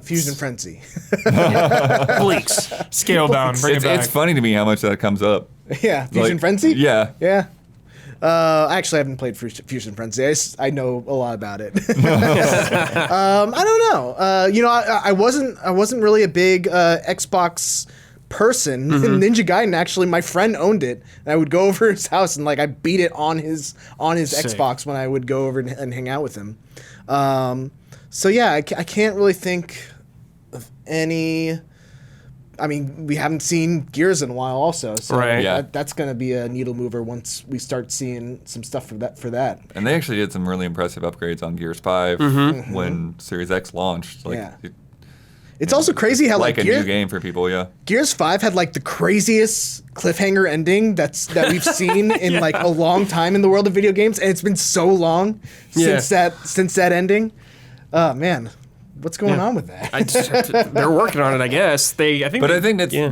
Fusion Frenzy. Bleaks. Scale down. Bring It's it back. funny to me how much that comes up. Yeah, Fusion Like, Frenzy? Yeah. Yeah. I actually haven't played Fusion Frenzy. I know a lot about it. I don't know. I wasn't really a big Xbox person. Ninja Gaiden, actually, my friend owned it, and I would go over his house and like I beat it on his Xbox when I would go over and hang out with him. So yeah, I can't really think of any. I mean, we haven't seen Gears in a while, also. So Right. Yeah. that's going to be a needle mover once we start seeing some stuff for that. And they actually did some really impressive upgrades on Gears 5 when Series X launched. Like, Yeah. It's also crazy how like a Gears, new game for people, yeah. Gears 5 had like the craziest cliffhanger ending that we've seen in like a long time in the world of video games, and it's been so long since that ending. Man, what's going on with that? I just have to, they're working on it, I guess. I think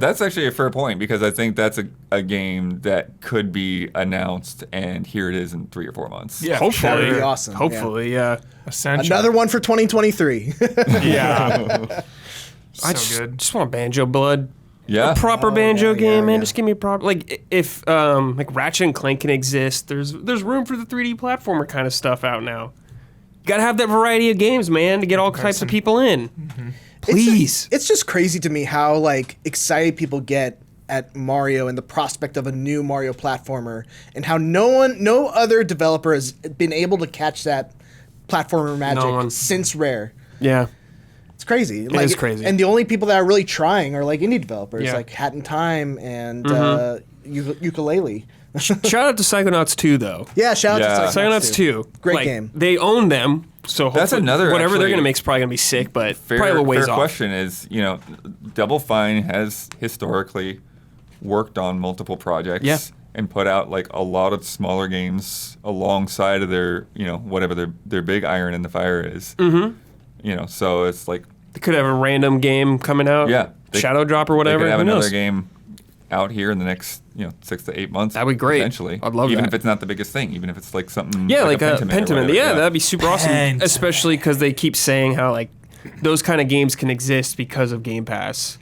That's actually a fair point because I think that's a game that could be announced and here it is in 3 or 4 months. Yeah, hopefully. That'd be awesome, Hopefully, yeah. Essential. Another one for 2023. Yeah. I So good. just want Banjo Blood. Yeah. A proper Banjo yeah, game, man. yeah. Just give me a proper if like Ratchet and Clank can exist. There's room for the 3D platformer kind of stuff out now. You gotta have that variety of games, man, to get all types of people in. Please. It's just crazy to me how like excited people get at Mario and the prospect of a new Mario platformer, and how no other developer has been able to catch that platformer magic one. since Rare. Yeah. It's crazy. It is crazy. And the only people that are really trying are like indie developers, Yeah. like Hat in Time and Ukulele. Shout out to Psychonauts 2 though. Yeah, shout Yeah. out to Psychonauts 2. Great Like, game. They own them, so That's hopefully another whatever they're actually gonna make is probably gonna be sick, but Fair, probably a ways fair off. question is, Double Fine has historically worked on multiple projects Yeah. and put out like a lot of smaller games alongside of their, whatever their big iron in the fire is. Mm-hmm. So it's like, They could have a random game coming out. yeah. Shadow Drop or whatever. They could have Who another knows? game out here in the next 6 to 8 months. That'd be great. Potentially, I'd love even that. if it's not the biggest thing, even if it's like something. Yeah, like a or Pentiment. whatever. Yeah, that'd be super awesome. Pentiment. Especially because they keep saying how like those kind of games can exist because of Game Pass.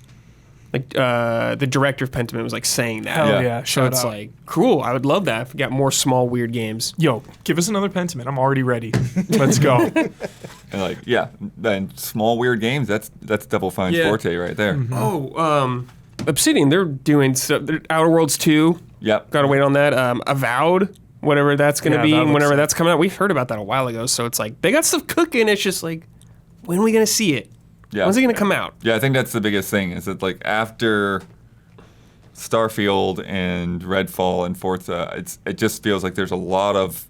Like the director of Pentiment was like saying that. Hell Yeah. yeah. So Shout it's out. like cool. I would love that if we got more small weird games. Yo, give us another Pentiment. I'm already ready. Let's go. And like, yeah, then small weird games. That's Double Fine's Yeah. forte right there. Oh, Obsidian, they're doing stuff. Outer Worlds 2. Yep. Gotta wait on that. Avowed, whatever that's gonna Yeah, be, that and looks whenever sick. that's coming out. We've heard about that a while ago, so it's like they got stuff cooking. It's just like, when are we gonna see it? Yeah. When's it gonna come out? Yeah, I think that's the biggest thing. Is that like after Starfield and Redfall and Forza, it just feels like there's a lot of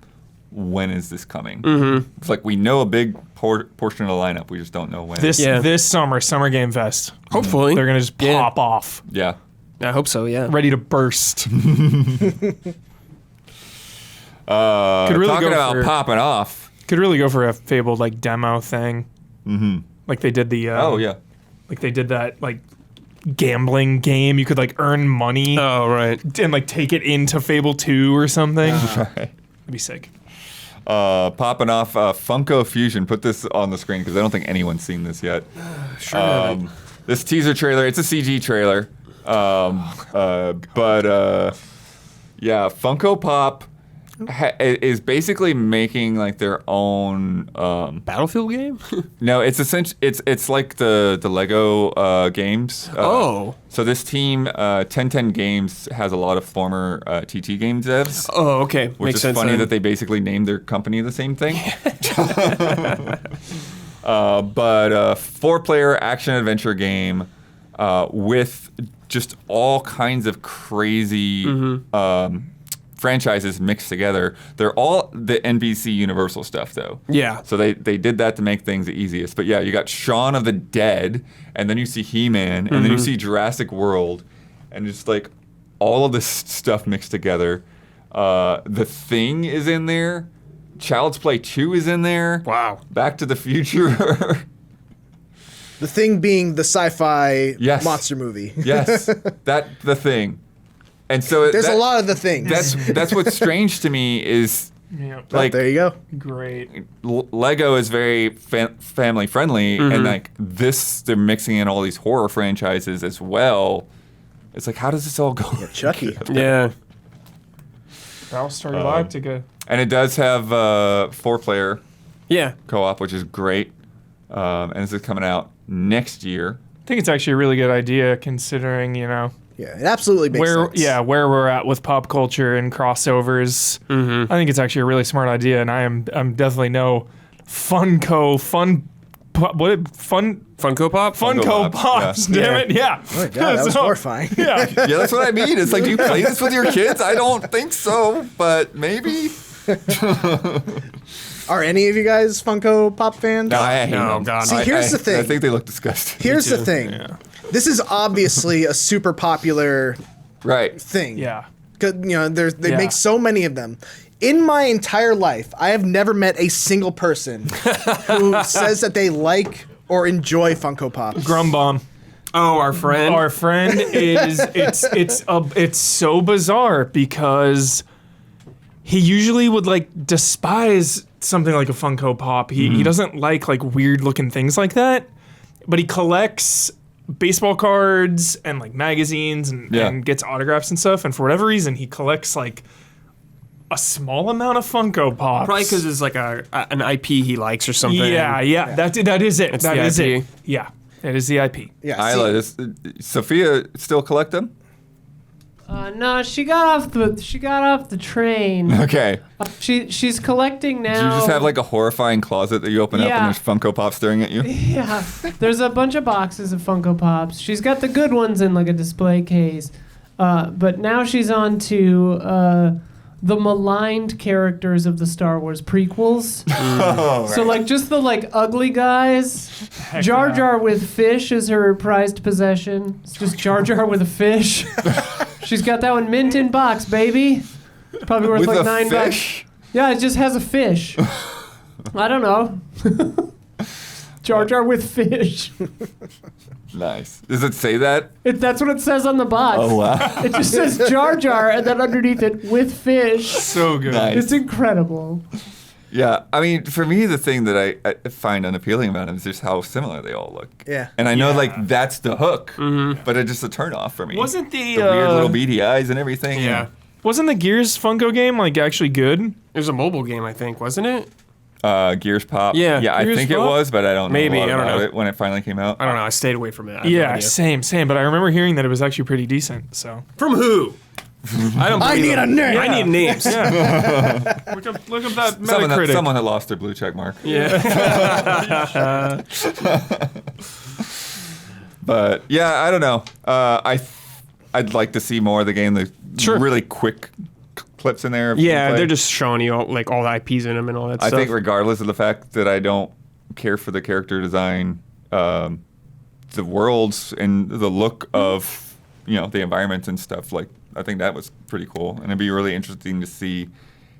when is this coming? Mm-hmm. It's like we know a big portion of the lineup, we just don't know when. This Summer Game Fest. Hopefully, They're gonna just pop off, Yeah. I hope so. Yeah. ready to burst. Could really talking go about for- popping off. Could really go for a Fabled like demo thing. Mm-hmm. Like they did the. Oh yeah. Like they did that like gambling game. You could like earn money Oh right. and like take it into Fable 2 or something. Right. That'd be sick. Popping off Funko Fusion. Put this on the screen because I don't think anyone's seen this yet. This teaser trailer. It's a CG trailer. Yeah, Funko Pop is basically making like their own. Battlefield game. No, it's essentially it's like the Lego games. Oh. So this team, 1010 Games, has a lot of former TT Games devs. Oh, okay. Which Makes is sense. funny then. that they basically named their company the same thing. But 4-player action adventure game with just all kinds of crazy franchises mixed together. They're all the NBC Universal stuff, though. Yeah. So they did that to make things the easiest. But yeah, you got Shaun of the Dead, and then you see He-Man, and then you see Jurassic World, and just like all of this stuff mixed together. The Thing is in there. Child's Play 2 is in there. Wow. Back to the Future. The Thing being the sci-fi Yes. monster movie. Yes, The Thing. And so There's a lot of the things. That's what's strange to me is Yeah. like there you go. Great. Lego is very family friendly, and like this, they're mixing in all these horror franchises as well. It's like, how does this all go? Chucky. Yeah. Battlestar Galactica. And it does have 4-player Yeah. co-op, which is great. And this is coming out next year. I think it's actually a really good idea considering, Yeah, it absolutely makes sense. where we're at with pop culture and crossovers. I think it's actually a really smart idea, and I'm definitely no Funko Pops. Yeah. Damn it, yeah. Oh my God, that was horrifying. Yeah, Yeah, that's what I mean. It's like, do you play this with your kids? I don't think so, but maybe. Are any of you guys Funko Pop fans? No, I hate No, them. God. See, here's the thing. I think they look disgusting. Here's the thing. This is obviously a super popular Right. thing. yeah. 'Cause, they Yeah. make so many of them. In my entire life, I have never met a single person who says that they like or enjoy Funko Pops. Grumbomb. Oh, our friend. Our friend is it's so bizarre because he usually would like despise something like a Funko Pop. He doesn't like weird looking things like that, but he collects baseball cards and like magazines and gets autographs and stuff. And for whatever reason, he collects like a small amount of Funko Pops. Probably because it's like an IP he likes or something. Yeah. That is it. It's That the is IP. it. Yeah, that is the IP. Yeah, Isla, Sophia still collect them? No, she got off the train. Okay. She's collecting now. Do you just have like a horrifying closet that you open up and Yeah. there's Funko Pop staring at you? Yeah, there's a bunch of boxes of Funko Pops. She's got the good ones in like a display case, but now she's on to the maligned characters of the Star Wars prequels. So like just the like ugly guys. Jar yeah. Jar with fish is her prized possession. It's just Jar Jar with a fish. She's got that one mint in box, baby. Probably worth With like a $9. fish? Yeah, it just has a fish. I don't know. Jar Jar with fish. Nice. Does it say that? That's what it says on the box. Oh, wow. It just says Jar Jar, and then underneath it, with fish. So good. Nice. It's incredible. Yeah, I mean, for me, the thing that I find unappealing about them is just how similar they all look. Yeah. And I know, Yeah. like, that's the hook, but it's just a turnoff for me. Wasn't the weird little beady eyes and everything? Yeah. Wasn't the Gears Funko game like actually good? It was a mobile game, I think, wasn't it? Gears Pop. Yeah, Yeah, I Gears think it Pop? was, but I don't know Maybe, a lot I don't about know. it when it finally came out. I don't know. I stayed away from it. I have no Yeah, idea. same. But I remember hearing that it was actually pretty decent. So From who? I don't. I believe need them. a name. I need names. look up that Metacritic. Someone that lost their blue check mark. Yeah. But yeah, I don't know. I'd like to see more of the game. There's Sure. really quick clips in there. of Yeah, gameplay. they're just showing you all, like all the IPs in them and all that I stuff. think regardless of the fact that I don't care for the character design, the worlds and the look of the environments and stuff, like I think that was pretty cool, and it'd be really interesting to see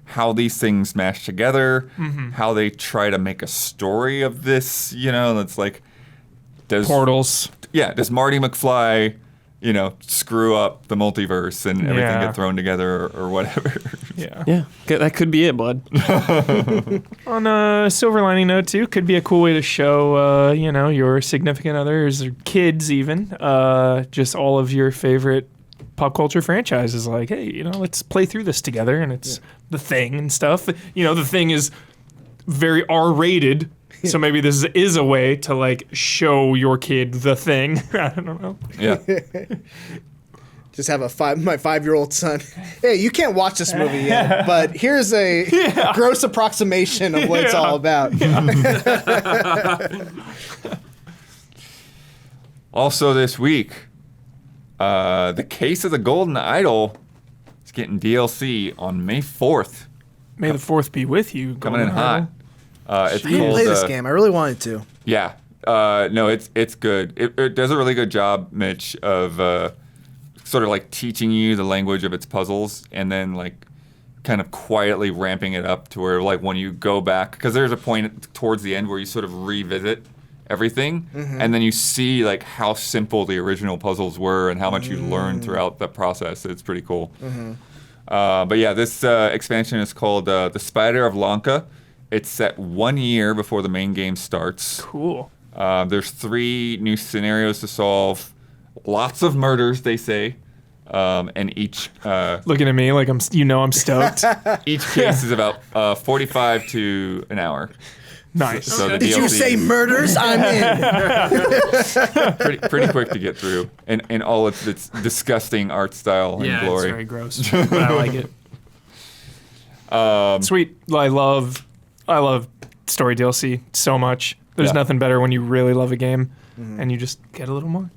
how these things mash together, how they try to make a story of this. That's like does Portals. does Marty McFly screw up the multiverse and everything Yeah. get thrown together or whatever. Yeah. Yeah, that could be it, bud. On a silver lining note too, could be a cool way to show your significant others or kids even just all of your favorite pop culture franchises. Like, hey, let's play through this together, and it's The Thing and stuff. The Thing is very R-rated. So maybe this is a way to like show your kid The Thing. I don't know. Yeah. Just have my 5-year-old son. Hey, you can't watch this movie yet, but here's a gross approximation of what it's all about. Also this week, The Case of the Golden Idol is getting DLC on May 4th. May the 4th be with you. Coming in Golden hot. Idol. It's I didn't called, play this game. I really wanted to. Yeah. No, it's good. It does a really good job, Mitch, of sort of like teaching you the language of its puzzles and then like kind of quietly ramping it up to where like when you go back, because there's a point towards the end where you sort of revisit everything and then you see like how simple the original puzzles were and how much you learn throughout the process. It's pretty cool. But yeah, this expansion is called The Spider of Lanka. It's set 1 year before the main game starts. Cool. There's 3 new scenarios to solve. Lots of murders, they say. And each Looking at me like I'm stoked. each case is about 45 to an hour. Nice. So the Did you DLC say murders? I'm in. pretty quick to get through, and all its disgusting art style and Yeah, it's glory. very gross, but I like it. Sweet. I love story DLC so much. There's Yeah. nothing better when you really love a game and you just get a little more.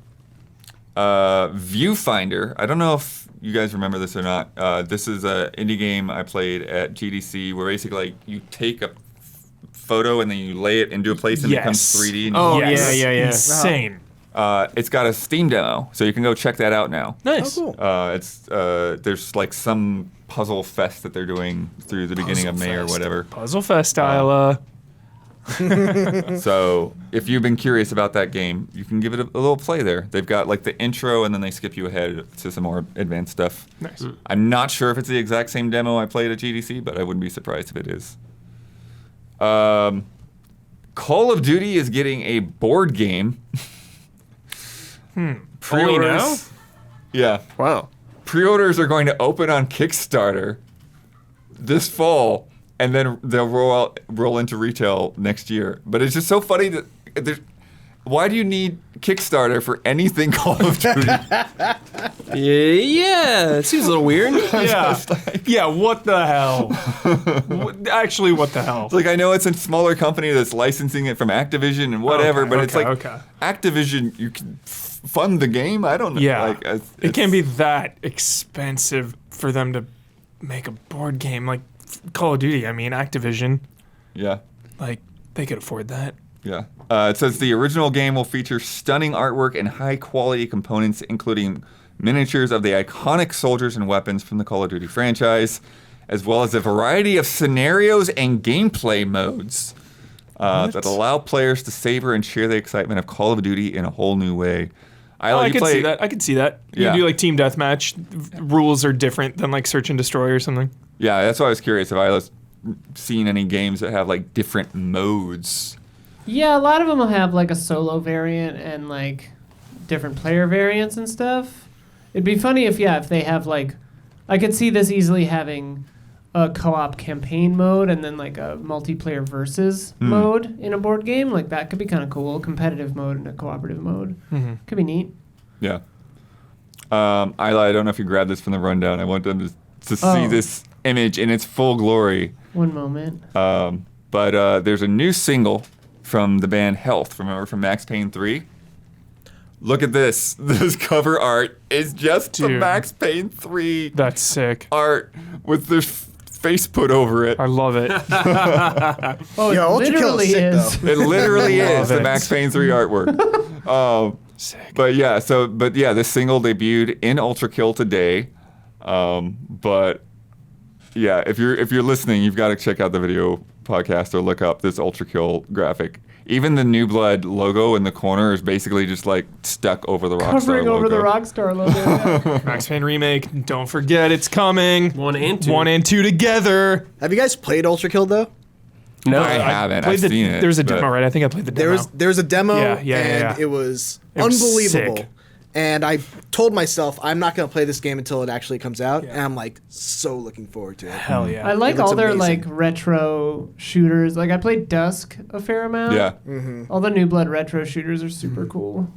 Viewfinder. I don't know if you guys remember this or not. This is an indie game I played at GDC where basically like, you take a photo and then you lay it into a place and it becomes 3D. And Oh, Yes. yeah. Insane. it's got a Steam demo, so you can go check that out now. Nice. Oh, cool. There's like some puzzle fest that they're doing through the beginning of May or whatever. Puzzle Fest style. So if you've been curious about that game, you can give it a little play there. They've got like the intro and then they skip you ahead to some more advanced stuff. Nice. I'm not sure if it's the exact same demo I played at GDC, but I wouldn't be surprised if it is. Call of Duty is getting a board game. Only now? Yeah. Wow. Pre-orders are going to open on Kickstarter this fall, and then they'll roll into retail next year. But it's just so funny that why do you need Kickstarter for anything Call of Duty? Yeah, it seems a little weird. Yeah. Yeah, what the hell? Actually, what the hell? Like, I know it's a smaller company that's licensing it from Activision and whatever, Okay, but it's like okay. Activision, you can fund the game. I don't know. Yeah. Like, It can't be that expensive for them to make a board game like Call of Duty. I mean, Activision, Yeah. like, they could afford that. Yeah. It says the original game will feature stunning artwork and high-quality components, including miniatures of the iconic soldiers and weapons from the Call of Duty franchise, as well as a variety of scenarios and gameplay modes. that allow players to savor and share the excitement of Call of Duty in a whole new way. I could see that. I could see that. Yeah. You do like team deathmatch. Rules are different than like search and destroy or something. Yeah, that's why I was curious if I was seeing any games that have like different modes. Yeah, a lot of them will have like a solo variant and like different player variants and stuff. It'd be funny if they have like, I could see this easily having a co-op campaign mode and then like a multiplayer versus mode in a board game. Like that could be kind of cool. Competitive mode and a cooperative mode. Could be neat. Yeah. I don't know if you grabbed this from the rundown. I want them to see this image in its full glory. One moment. But there's a new single from the band Health. Remember from Max Payne 3? Look at this. This cover art is just the Dude. Max Payne 3 That's sick. art with their face put over it. I love it. Oh, Yo, it Ultra Kill literally is sick, is. though. It literally Love is the it. Max Payne 3 artwork. Sick. But this single debuted in Ultra Kill today. But yeah, if you're listening, you've got to check out the video podcast or look up this Ultra Kill graphic. Even the New Blood logo in the corner is basically just like stuck over the Rockstar Covering logo. over the Rockstar logo. Yeah. Max Payne remake. Don't forget it's coming. 1 and 2. 1 and 2 together. Have you guys played Ultra Kill though? No, I haven't. Played I've seen it. There was a but- demo, right? I think I played the demo. There was a demo, Yeah. and it was It was unbelievable. sick. And I told myself I'm not going to play this game until it actually comes out, and I'm like so looking forward to it. Hell yeah. I like It looks all their amazing. like retro shooters. Like I played Dusk a fair amount. Yeah. All the New Blood retro shooters are super cool.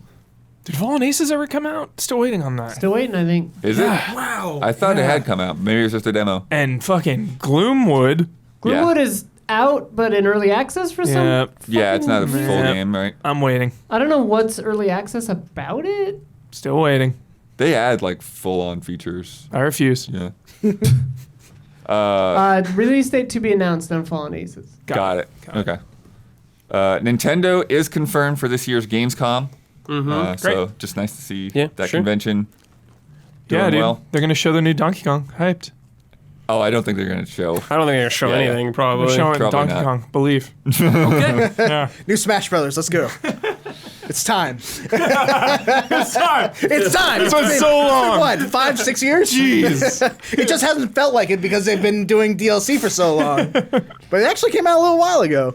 Did Fallen Aces ever come out? Still waiting on that. Still waiting, I think. Is it? wow. I thought it had come out. Maybe it was just a demo. And fucking Gloomwood. Gloomwood is out, but in early access for some. Yeah. Yeah, it's not a full Yeah. game, right? I'm waiting. I don't know what's early access about it. Still waiting. They add like full-on features. I refuse. Yeah. Release date to be announced on Fallen Aces. Got it. Okay. Nintendo is confirmed for this year's Gamescom. So just nice to see Yeah, that sure. convention doing Yeah, dude. well. They're going to show the new Donkey Kong. Hyped. Oh, I don't think they're going to show. I don't think they're going to show Yeah, yeah. anything, They're probably. showing Probably Donkey not. Kong. Believe. Okay. Yeah. New Smash Brothers, let's go. It's time. It's time. It's time. It's been so long. What, 5-6 years? Jeez. It just hasn't felt like it because they've been doing DLC for so long. But it actually came out a little while ago.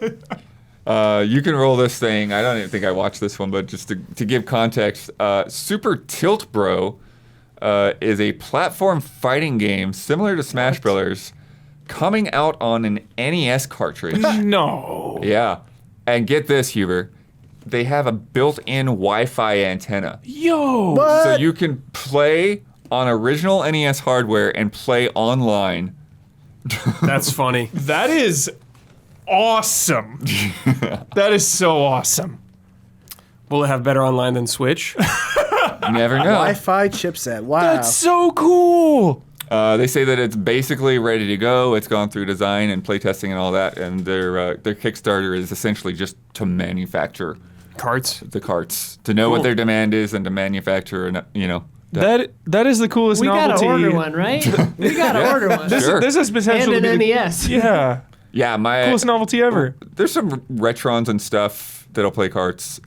You can roll this thing. I don't even think I watched this one, but just to give context, Super Tilt Bro is a platform fighting game similar to Smash Brothers, coming out on an NES cartridge. No. Yeah. And get this, Huber. They have a built-in Wi-Fi antenna. Yo. So you can play on original NES hardware and play online. That's funny. That is awesome. That is so awesome. Will it have better online than Switch? You never know. Wi-Fi chipset. Wow. That's so cool. They say that it's basically ready to go. It's gone through design and playtesting and all that, and their Kickstarter is essentially just to manufacture Carts. the carts, to know what Cool. their demand is, and to manufacture, and That is the coolest We novelty. gotta order one, right? We gotta order one. Sure. This has potential And to an be the- NES. Yeah. Yeah, my Coolest novelty ever. there's some Retrons and stuff that'll play carts.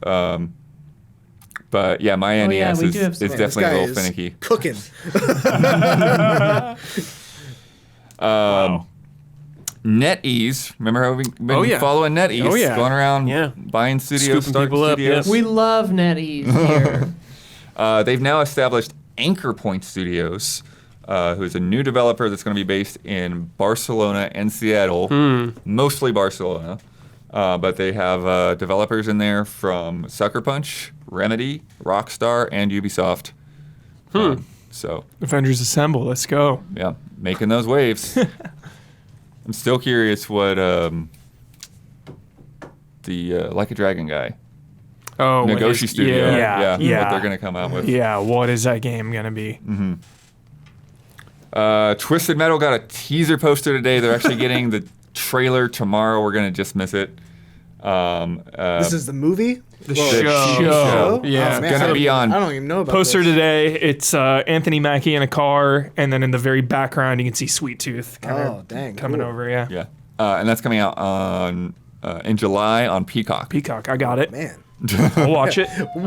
But yeah, my Oh, yeah, NES we do have is some. This definitely guy a little is finicky. cooking. NetEase, remember how we've been Oh, yeah. following NetEase? Oh, yeah. Going around Yeah. buying studios, Scooping starting people up, studios. yeah. We love NetEase here. They've now established Anchor Point Studios, who is a new developer that's going to be based in Barcelona and Seattle, mostly Barcelona. But they have developers in there from Sucker Punch, Remedy, Rockstar, and Ubisoft. So, Avengers Assemble. Let's go. yeah, making those waves. I'm still curious what the Like a Dragon guy, Oh, when Nagoshi is- Studio, Yeah. what they're going to come out with. Yeah. What is that game gonna be? Twisted Metal got a teaser poster today. They're actually getting the trailer tomorrow. We're gonna just miss it. This is the movie? The show. show. Yeah. Oh, man, Gonna I don't- be on I don't even know about Poster this. today. It's Anthony Mackie in a car, and then in the very background you can see Sweet Tooth kind Oh, of dang. coming cool. over. Yeah. Yeah, and that's coming out on in July on Peacock. Peacock, I got it. Man. I'll watch it. We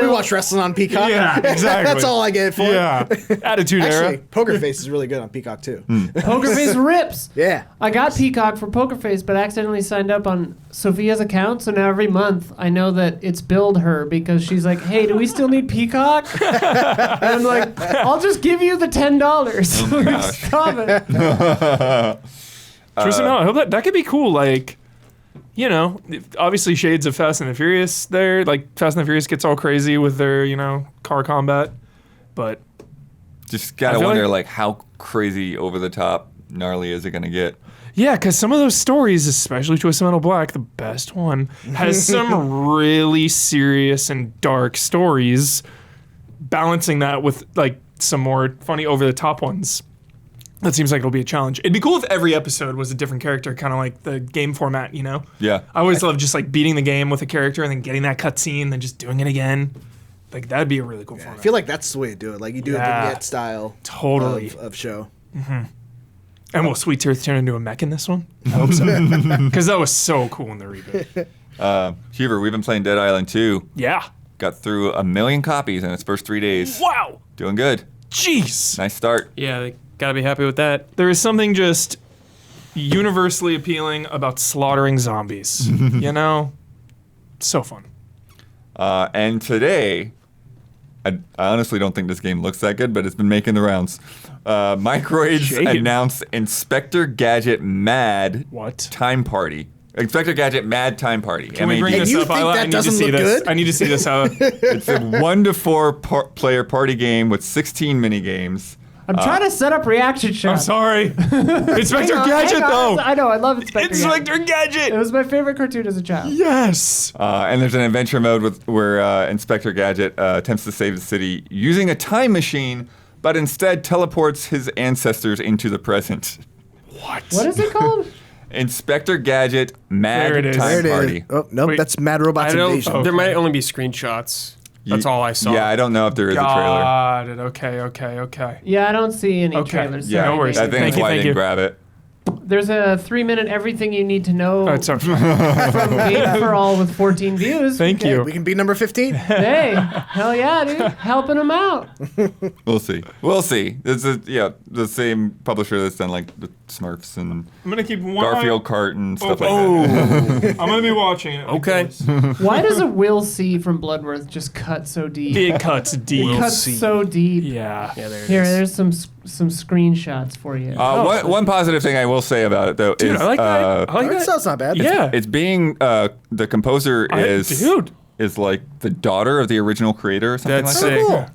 watch wrestling on Peacock. Yeah, exactly. That's all I get it for. Yeah. Attitude Actually, Era. Poker Face is really good on Peacock too. Poker Face rips. Yeah. I got Peacock for Poker Face, but accidentally signed up on Sophia's account. So now every month I know that it's billed her because she's like, "Hey, do we still need Peacock?" And I'm like, "I'll just give you the $10. Stop it." Tristan, no, I hope that could be cool. Like, you know, obviously shades of Fast and the Furious there. Like, Fast and the Furious gets all crazy with their, you know, car combat. But Just gotta feel wonder, like- how crazy, over the top, gnarly is it gonna get? yeah, because some of those stories, especially Twisted Metal Black, the best one, has some really serious and dark stories, balancing that with, like, some more funny over-the-top ones. That seems like it'll be a challenge. It'd be cool if every episode was a different character, kind of like the game format, you know? Yeah. I always love just, like, beating the game with a character and then getting that cutscene, then just doing it again. Like, that'd be a really cool I format. feel like that's the way to do it. Like you do Yeah. a vignette style Totally. of show. And will Sweet Tooth turn into a mech in this one? I hope so. Because that was so cool in the reboot. Huber, we've been playing Dead Island 2. Yeah. Got through 1 million copies in its first 3 days. Wow. Doing good. Jeez. Nice start. Yeah, they gotta be happy with that. There is something just universally appealing about slaughtering zombies. You know? So fun. And today, I honestly don't think this game looks that good, but it's been making the rounds. Microids Shaking. announced Inspector Gadget Mad What? Time Party. Inspector Gadget Mad Time Party. Can we bring MAD. And this you up? think I that need to doesn't see look this. good? I need to see this. How It's a 1 to 4 player party game with 16 mini games. I'm trying to set up reaction I'm shots. sorry. Inspector Hang on, Gadget, hang on. though. I know. I love Inspector Gadget. Inspector Gadget. It was my favorite cartoon as a child. Yes. And there's an adventure mode where Inspector Gadget attempts to save the city using a time machine, but instead teleports his ancestors into the present. What? What is it called? Inspector Gadget Mad There it is. Time There it Party. is. Oh nope, Wait, that's Mad Robots I don't. Invasion. Oh. There might only be screenshots. That's all I saw. Yeah, I don't know if there is a trailer. Got it. Okay. Yeah, I don't see any Okay. trailers. Yeah, Sorry, no worries. I Nathan. think Thank that's you, why I thank didn't you. grab it. There's a 3-minute everything you need to know Oh, it's from Game for All with 14 views. Thank Okay, you. we can be number 15. Hey, hell yeah, dude. Helping them out. We'll see. We'll see. This is the same publisher that's done like the Smurfs and I'm gonna keep one. Garfield Kart and stuff like that. Oh, I'm gonna be watching it. Okay. Why does a Will C from Bloodworth just cut so deep? It cuts deep. It cuts so deep. Yeah. Yeah, there it Here, is. there's some screenshots for you. One positive thing I will say about it though Dude, is I like that. I like That that. sounds not bad. Yeah. it's being the composer Dude. is like the daughter of the original creator or something That's like sick. that. Cool.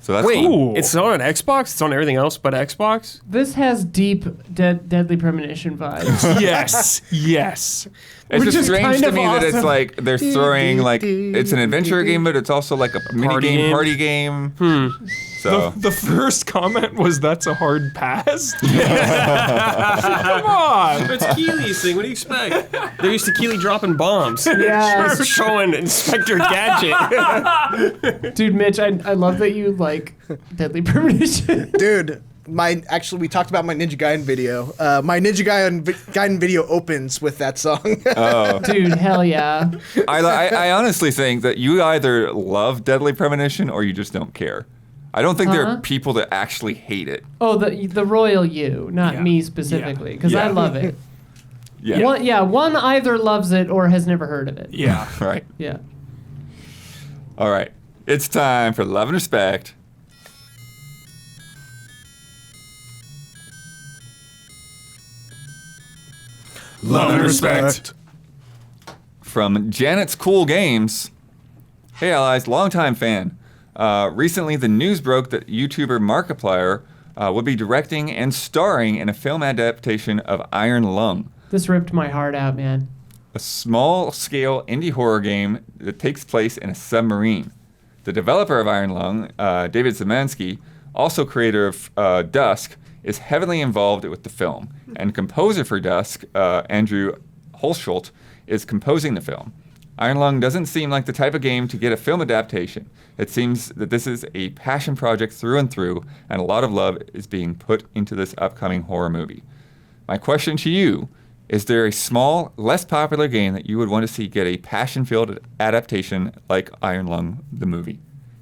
So that's Wait, fun. Ooh. it's not on Xbox. It's on everything else but Xbox. This has deep Deadly Premonition vibes. Yes. Yes. It's Which just is strange kind to of me that it's awesome. like they're throwing like it's an adventure game, but it's also like a mini party game, game? party game. So The first comment was, "That's a hard pass." Come on. It's Keeley's thing. What do you expect? They're used to Keeley dropping bombs. Yeah, They're showing Inspector Gadget. dude, Mitch, I love that you like Deadly Premonition. Dude, we talked about my Ninja Gaiden video. My Ninja Gaiden video opens with that song. Dude, hell yeah. I honestly think that you either love Deadly Premonition or you just don't care. I don't think there are people that actually hate it. Oh, the royal you, not Yeah. me specifically, because I Yeah. love it. Yeah. One either loves it or has never heard of it. Yeah. Right. Yeah. All right. It's time for Love and Respect. Love and respect. From Janet's Cool Games. Hey, allies, longtime fan. Recently, the news broke that YouTuber Markiplier would be directing and starring in a film adaptation of Iron Lung, This ripped my heart out, man. a small-scale indie horror game that takes place in a submarine. The developer of Iron Lung, David Zemansky, also creator of Dusk, is heavily involved with the film, and composer for Dusk, Andrew Holschult, is composing the film. Iron Lung doesn't seem like the type of game to get a film adaptation. It seems that this is a passion project through and through, and a lot of love is being put into this upcoming horror movie. My question to you, Is there a small, less popular game that you would want to see get a passion-filled adaptation like Iron Lung, the movie?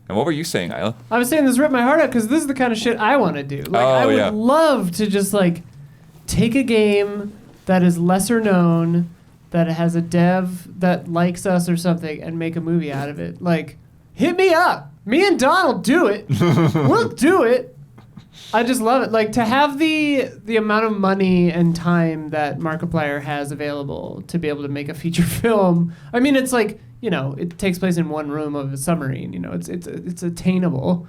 And what were you saying, Isla? I was saying this ripped my heart out because this is the kind of shit I want to do. Like, I would love to just like take a game that is lesser known, that has a dev that likes us or something, and make a movie out of it. Like, hit me up. Me and Don will do it. We'll do it. I just love it. Like, to have the amount of money and time that Markiplier has available to be able to make a feature film. I mean, it's like, you know, it takes place in one room of a submarine. You know, it's attainable.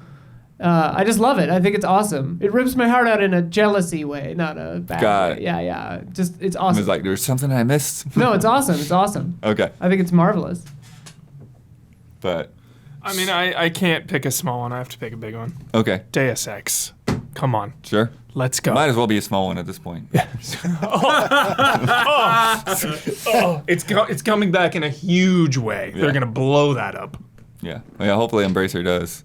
I just love it. I think it's awesome. It rips my heart out in a jealousy way, not a bad way. Yeah. Just, it's awesome. It was like, there's something I missed. No, it's awesome. It's awesome. Okay. I think it's marvelous. But... I mean, I can't pick a small one. I have to pick a big one. Okay. Deus Ex. Come on. Sure. Let's go. Might as well be a small one at this point. It's coming back in a huge way. Yeah. They're going to blow that up. Yeah. Well, yeah, hopefully Embracer does.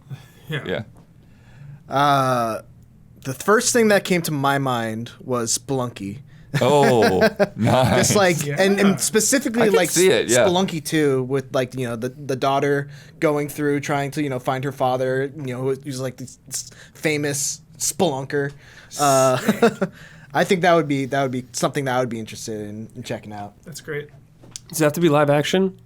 Yeah. The first thing that came to my mind was Spelunky. Oh, nice. Just like, Yeah. and specifically I can like see it, yeah. Spelunky 2 with like, you know, the daughter going through trying to, you know, find her father, you know, who's like this famous spelunker. I think that would be something that I would be interested in checking out. That's great. Does it have to be live action?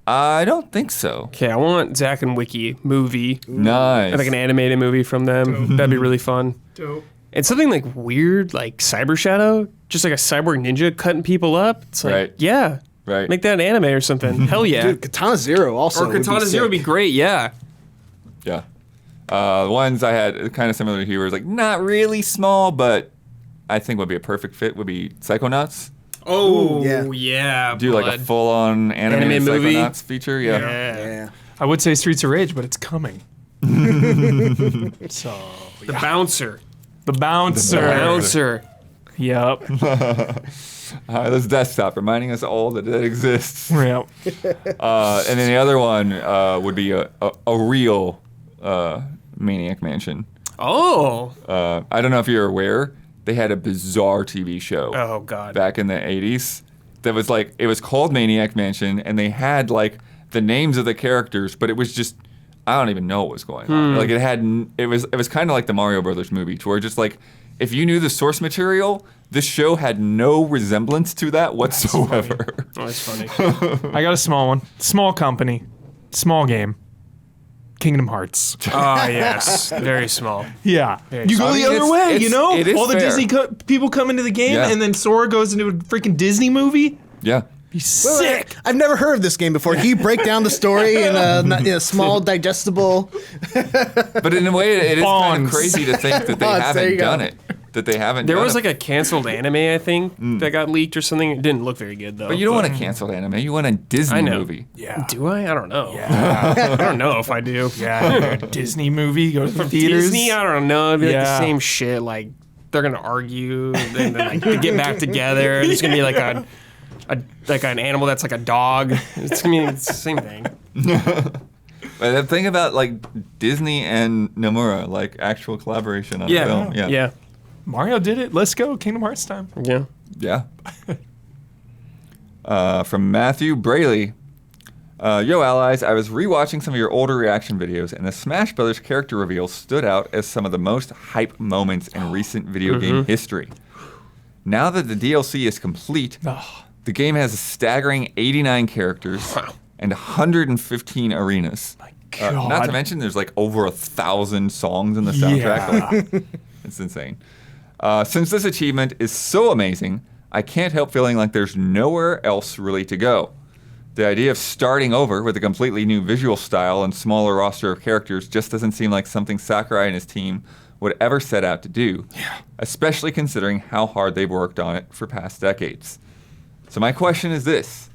I don't think so. Okay, I want Zack and Wiki movie. Nice. Like an animated movie from them. That'd be really fun. Dope. And something like weird, like Cyber Shadow, just like a cyborg ninja cutting people up. It's like, Right. yeah. Right. Make that an anime or something. Hell yeah. Dude, Katana Zero also or Katana Zero would be great, yeah. Yeah. The ones I had kind of similar to you was like not really small, but I think would be a perfect fit would be Psychonauts. Oh, yeah. yeah. Do like a full-on animated Anime movie? Psychonauts feature. Yeah. Yeah. I would say Streets of Rage, but it's coming. So, The Bouncer. The Bouncer. Bouncer. Yep. All right, this desktop reminding us all that it exists. Yep. And then the other one would be a real Maniac Mansion. Oh. I don't know if you're aware, they had a bizarre TV show Oh, God. back in the 80s that was like, it was called Maniac Mansion, and they had like the names of the characters, but it was just, I don't even know what was going on. Like it was kind of like the Mario Brothers movie, to where just like, if you knew the source material, this show had no resemblance to that whatsoever. Oh, that's funny. I got a small one. Small company. Small game. Kingdom Hearts. Oh, yes. Very small. Yeah. Very You go I mean, the other it's- way, it's- you know? it is All the fair. Disney people come into the game, Yeah. and then Sora goes into a freaking Disney movie. Yeah. He's sick. I've never heard of this game before. Can you break down the story in a small, digestible? But in a way, it is kind of Bonds. crazy to think that they Bonds, there you haven't go. done it. That they haven't There done was it. like a canceled anime, I think, that got leaked or something. It didn't look very good, though. But you don't want a canceled anime. You want a Disney I know. movie. Yeah. Do I? I don't know. Yeah. I don't know if I do. Yeah. Disney movie. Go to the theaters. Disney, I don't know. It'd be like the Yeah. same shit. Like, they're going to argue, and then like, they get back together. There's going to be like an animal that's like a dog. It's going to be the same thing. But the thing about like Disney and Nomura, like actual collaboration on a film. Yeah. Yeah. Mario did it. Let's go. Kingdom Hearts time. Yeah. Yeah. From Matthew Braley. Yo, allies, I was rewatching some of your older reaction videos, and the Smash Brothers character reveals stood out as some of the most hype moments in recent video game history. Now that the DLC is complete, the game has a staggering 89 characters and 115 arenas. God. Not to mention, there's like over 1,000 songs in the soundtrack. Like, it's insane. Since this achievement is so amazing, I can't help feeling like there's nowhere else really to go. The idea of starting over with a completely new visual style and smaller roster of characters just doesn't seem like something Sakurai and his team would ever set out to do, especially considering how hard they've worked on it for past decades. So my question is this.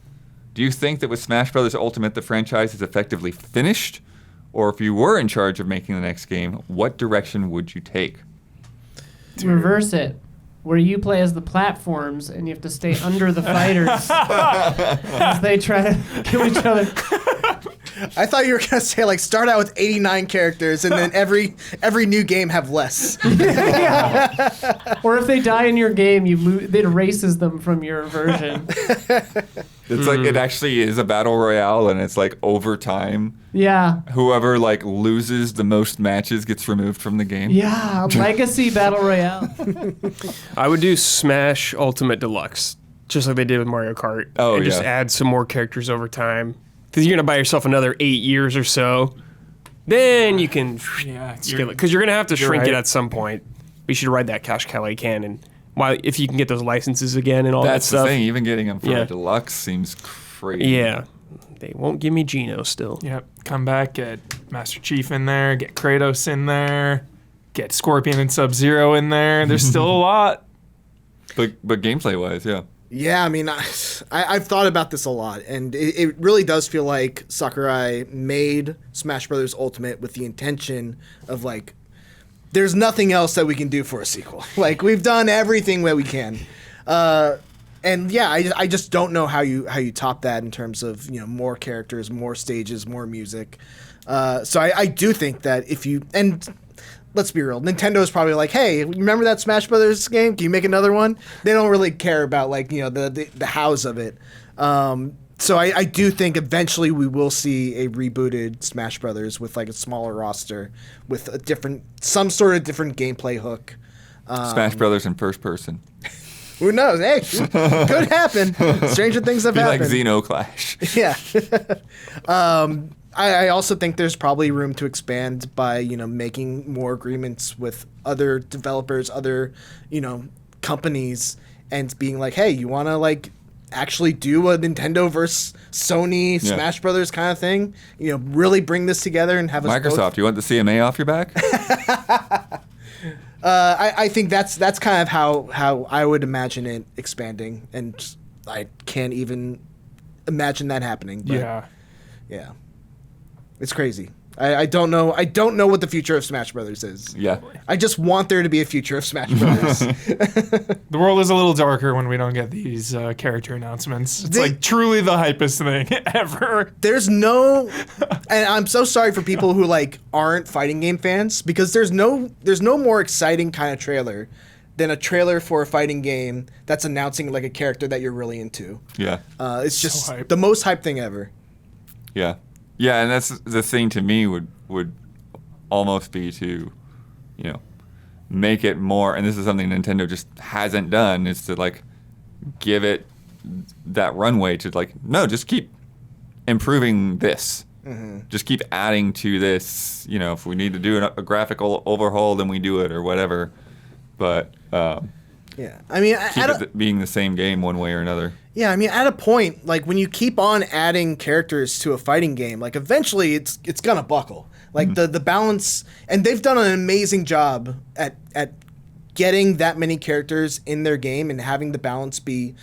Do you think that with Smash Bros. Ultimate the franchise is effectively finished? Or if you were in charge of making the next game, what direction would you take? Reverse it, where you play as the platforms and you have to stay under the fighters as they try to kill each other. I thought you were gonna say like start out with 89 characters and then every new game have less. Or if they die in your game, it erases them from your version. It's like it actually is a battle royale, and it's like over time, Yeah. whoever like loses the most matches gets removed from the game. Yeah, legacy battle royale. I would do Smash Ultimate Deluxe, just like they did with Mario Kart. Oh, and just yeah. add some more characters over time. Because you're going to buy yourself another 8 years or so. Then you can scale it. Because you're going to have to shrink it right. at some point. We should ride that Cash Cow can. And if you can get those licenses again and all That's that stuff. the thing. Even getting them for Yeah. a deluxe seems crazy. Yeah. They won't give me Geno still. Yep. Come back, get Master Chief in there, get Kratos in there, get Scorpion and Sub-Zero in there. There's still a lot. But gameplay wise, yeah. Yeah, I mean, I've thought about this a lot, and it really does feel like Sakurai made Smash Bros. Ultimate with the intention of like, there's nothing else that we can do for a sequel. Like we've done everything that we can, and yeah, I just don't know how you top that in terms of more characters, more stages, more music. So I do think that if you and. Let's be real. Nintendo's probably like, hey, you remember that Smash Brothers game? Can you make another one? They don't really care about like the hows of it. So I do think eventually we will see a rebooted Smash Brothers with like a smaller roster, with some sort of different gameplay hook. Smash Brothers in first person. Who knows? Hey, could happen. Stranger things have Be like happened. Xenoclash. Yeah. I also think there's probably room to expand by, making more agreements with other developers, other, companies, and being like, hey, you want to like actually do a Nintendo versus Sony Smash Brothers kind of thing? Really bring this together and have us Microsoft, you want the CMA off your back? I think that's kind of how I would imagine it expanding, and I can't even imagine that happening. But yeah. It's crazy. I don't know. I don't know what the future of Smash Brothers is. Yeah. I just want there to be a future of Smash Brothers. The world is a little darker when we don't get these character announcements. It's like truly the hypest thing ever. There's no, and I'm so sorry for people who like aren't fighting game fans, because there's no more exciting kind of trailer than a trailer for a fighting game that's announcing like a character that you're really into. Yeah. It's just hype. the most hype thing ever. Yeah. Yeah, and that's the thing to me would almost be to, make it more, and this is something Nintendo just hasn't done, is to like give it that runway to like, no, just keep improving this. Mm-hmm. Just keep adding to this. If we need to do a graphical overhaul, then we do it or whatever. But Yeah, I mean, keep it being the same game one way or another. Yeah, I mean, at a point, like when you keep on adding characters to a fighting game, like eventually it's gonna buckle. Like the balance, and they've done an amazing job at getting that many characters in their game and having the balance be,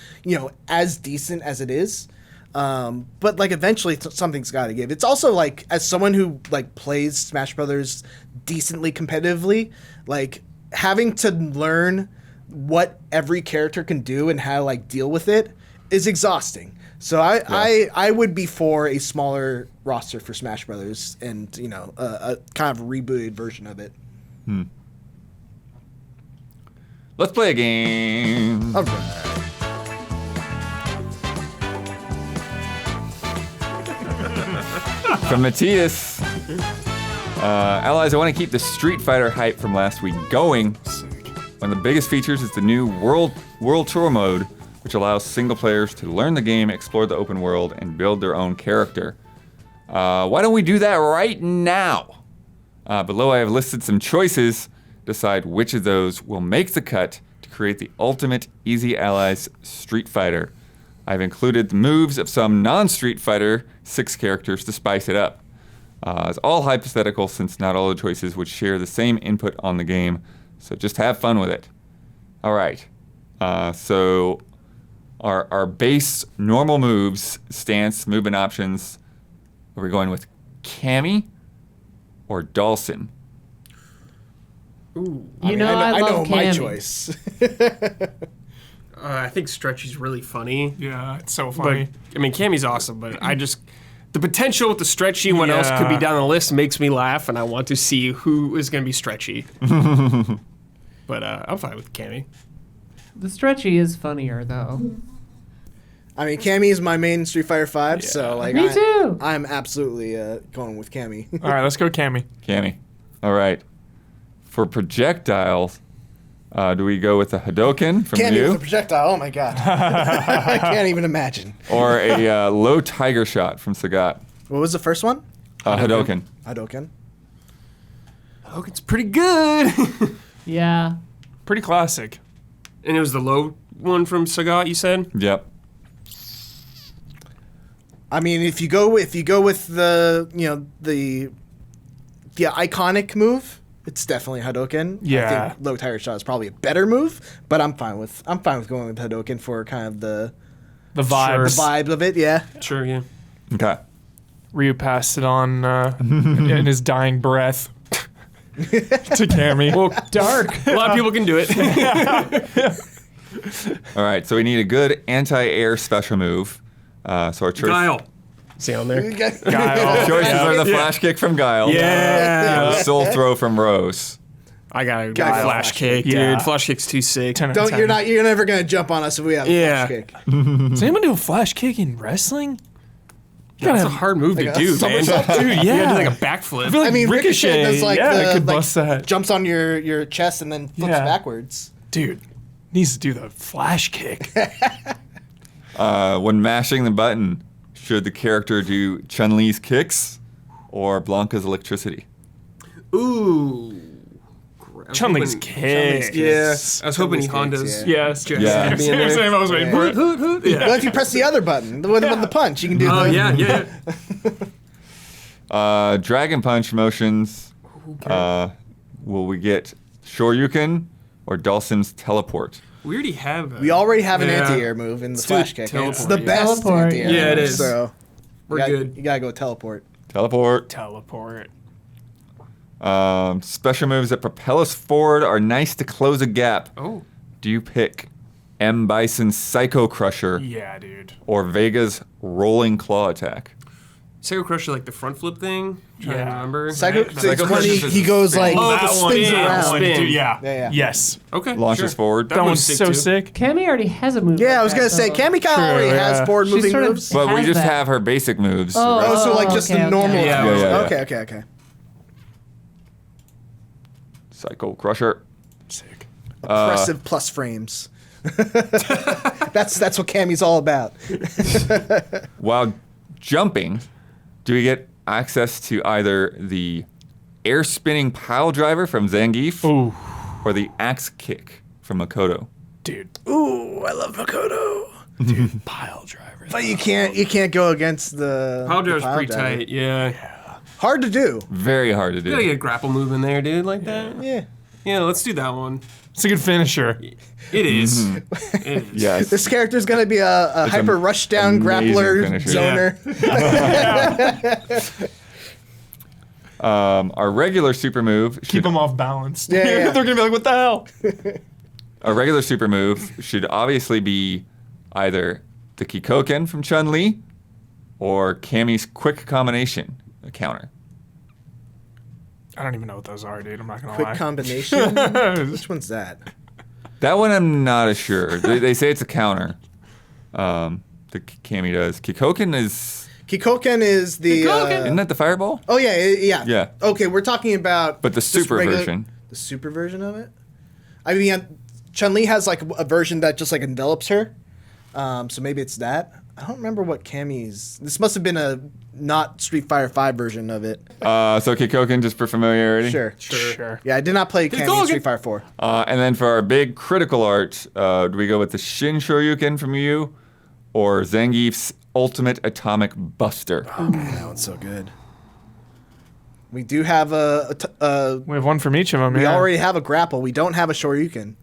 as decent as it is. But like eventually something's got to give. It's also like, as someone who like plays Smash Brothers decently competitively, like having to learn what every character can do and how to like deal with it is exhausting. So I would be for a smaller roster for Smash Brothers, and a kind of rebooted version of it. Let's play a game. All right. From Matthias. Allies, I want to keep the Street Fighter hype from last week going. One of the biggest features is the new World Tour mode, which allows single players to learn the game, explore the open world, and build their own character. Why don't we do that right now? Below I have listed some choices. Decide which of those will make the cut to create the ultimate Easy Allies Street Fighter. I've included the moves of some non-Street Fighter 6 characters to spice it up. It's all hypothetical, since not all the choices would share the same input on the game, so just have fun with it. All right. So our base normal moves, stance, movement options. Are we going with Cammy or Dawson? Ooh. I I know love my Cammy. choice. I think Stretchy's really funny. Yeah, it's so funny. But I mean, Cammy's awesome, but the potential with the stretchy and what else could be Yeah. down the list makes me laugh, and I want to see who is going to be stretchy. But I'm fine with Cammy. The stretchy is funnier though. I mean, Cammy is my main Street Fighter 5, so like Me too. I'm absolutely going with Cammy. All right, let's go Cammy. Cammy. All right. For projectiles, do we go with the Hadoken from Cammy you? with a projectile. Oh my god. I can't even imagine. Or a low tiger shot from Sagat? What was the first one? Hadoken. Hadouken. Oh, it's pretty good. Yeah. Pretty classic. And it was the low one from Sagat, you said? Yep. I mean, if you go with the the iconic move, it's definitely Hadouken. Yeah. I think low tire shot is probably a better move, but I'm fine with going with Hadouken for kind of the Vibes. vibe of it. Yeah. Sure, yeah. Okay. Ryu passed it on in his dying breath to Cammy. Well, Dark. a lot of people can do it. All right. So we need a good anti-air special move. So our choice, Guile. See on there? Guile. choices Yeah. are the flash kick from Guile. Yeah. The soul throw from Rose. I got a Guile. flash kick, dude. Yeah. Flash kick's too sick. 10 out of 10. You're never gonna jump on us if we have a Yeah. flash kick. Does anyone do a flash kick in wrestling? That's a hard move to Like a do, man. somersault? Dude, yeah. You gotta do like a backflip. I feel like I mean, Ricochet does like yeah, the could like, bust that. jumps on your chest and then flips Yeah. backwards. Dude, needs to do the flash kick. When mashing the button, should the character do Chun-Li's kicks or Blanca's electricity? Ooh. Chun-Li's Chun-Li's kick. Yeah. I was hoping Chun-Li's Honda's. kicks, Yes. Yeah. Be in there. Same, I was waiting for it. Hoot, hoot. Yeah. Well, if you press the other button, the one with the punch, you can do. Oh, the, yeah. Dragon Punch motions. Will we get Shoryuken or Dawson's teleport? We already have. We already have an Yeah. anti-air move in the do flash kick. and It's teleport, the yeah. best Teleport, anti-air yeah, it move, is. So We're good. You gotta go teleport. Teleport. Teleport. Special moves that propel us forward are nice to close a gap. Oh. Do you pick M. Bison's Psycho Crusher Yeah, dude. or Vega's Rolling Claw attack? Psycho Crusher, like the front flip thing. Trying to Yeah. remember. Psycho, Right. it's Psycho when he, Crusher he goes like Oh, that one. spins Yeah, around. spin. Dude, yeah. Yeah. Yes. Okay. Launches sure. forward. That one's sick, so too. sick. Cammy already has a move. Yeah, like I was gonna that, say, though. Cammy kind of already yeah. has board She moving sort of- moves. But we has just that. have her basic moves. Oh, right? Oh, so like just okay, the okay. normal. Yeah, moves. yeah, yeah. Okay. Psycho Crusher. Sick. Oppressive plus frames. That's what Cammy's all about. While jumping, do we get access to either the air spinning pile driver from Zangief Ooh, or the axe kick from Makoto? dude. Ooh, I love Makoto. Pile driver. But you can't go against the Pile the driver's pretty driver. tight. Yeah. Hard to do. Very hard to You gotta do. get a grapple move in there, dude, like that. Yeah. Yeah, let's do that one. It's a good finisher. It is. Mm-hmm. It is. Yes. This character's gonna be a hyper rush down amazing grappler finisher. zoner. Our regular super move Keep should, them off balance. Yeah, yeah. They're gonna be like, what the hell? our regular super move should obviously be either the Kikoken from Chun-Li or Cammy's quick combination counter. I don't even know what those are, dude. I'm not gonna Quick lie. combination. Which one's that? That one I'm not as sure. They say it's a counter. The Cammy does. Kikoken is Kikoken is the. isn't that the fireball? Oh yeah. Yeah. Okay, we're talking about. But the just super regular- version. The super version of it. I mean, Chun-Li has like a version that just like envelops her. So maybe it's that. I don't remember what Cammy's. This must have been a not Street Fighter 5 version of it. So Kikoken just for familiarity. Sure. Yeah, I did not play Cammy in Kikoken. Street Fighter 4. And then for our big critical art, do we go with the Shin Shoryuken from Yu or Zangief's Ultimate Atomic Buster? Oh man, that one's so good. We do have a We have one from each of them. we yeah. already have a grapple. We don't have a Shoryuken.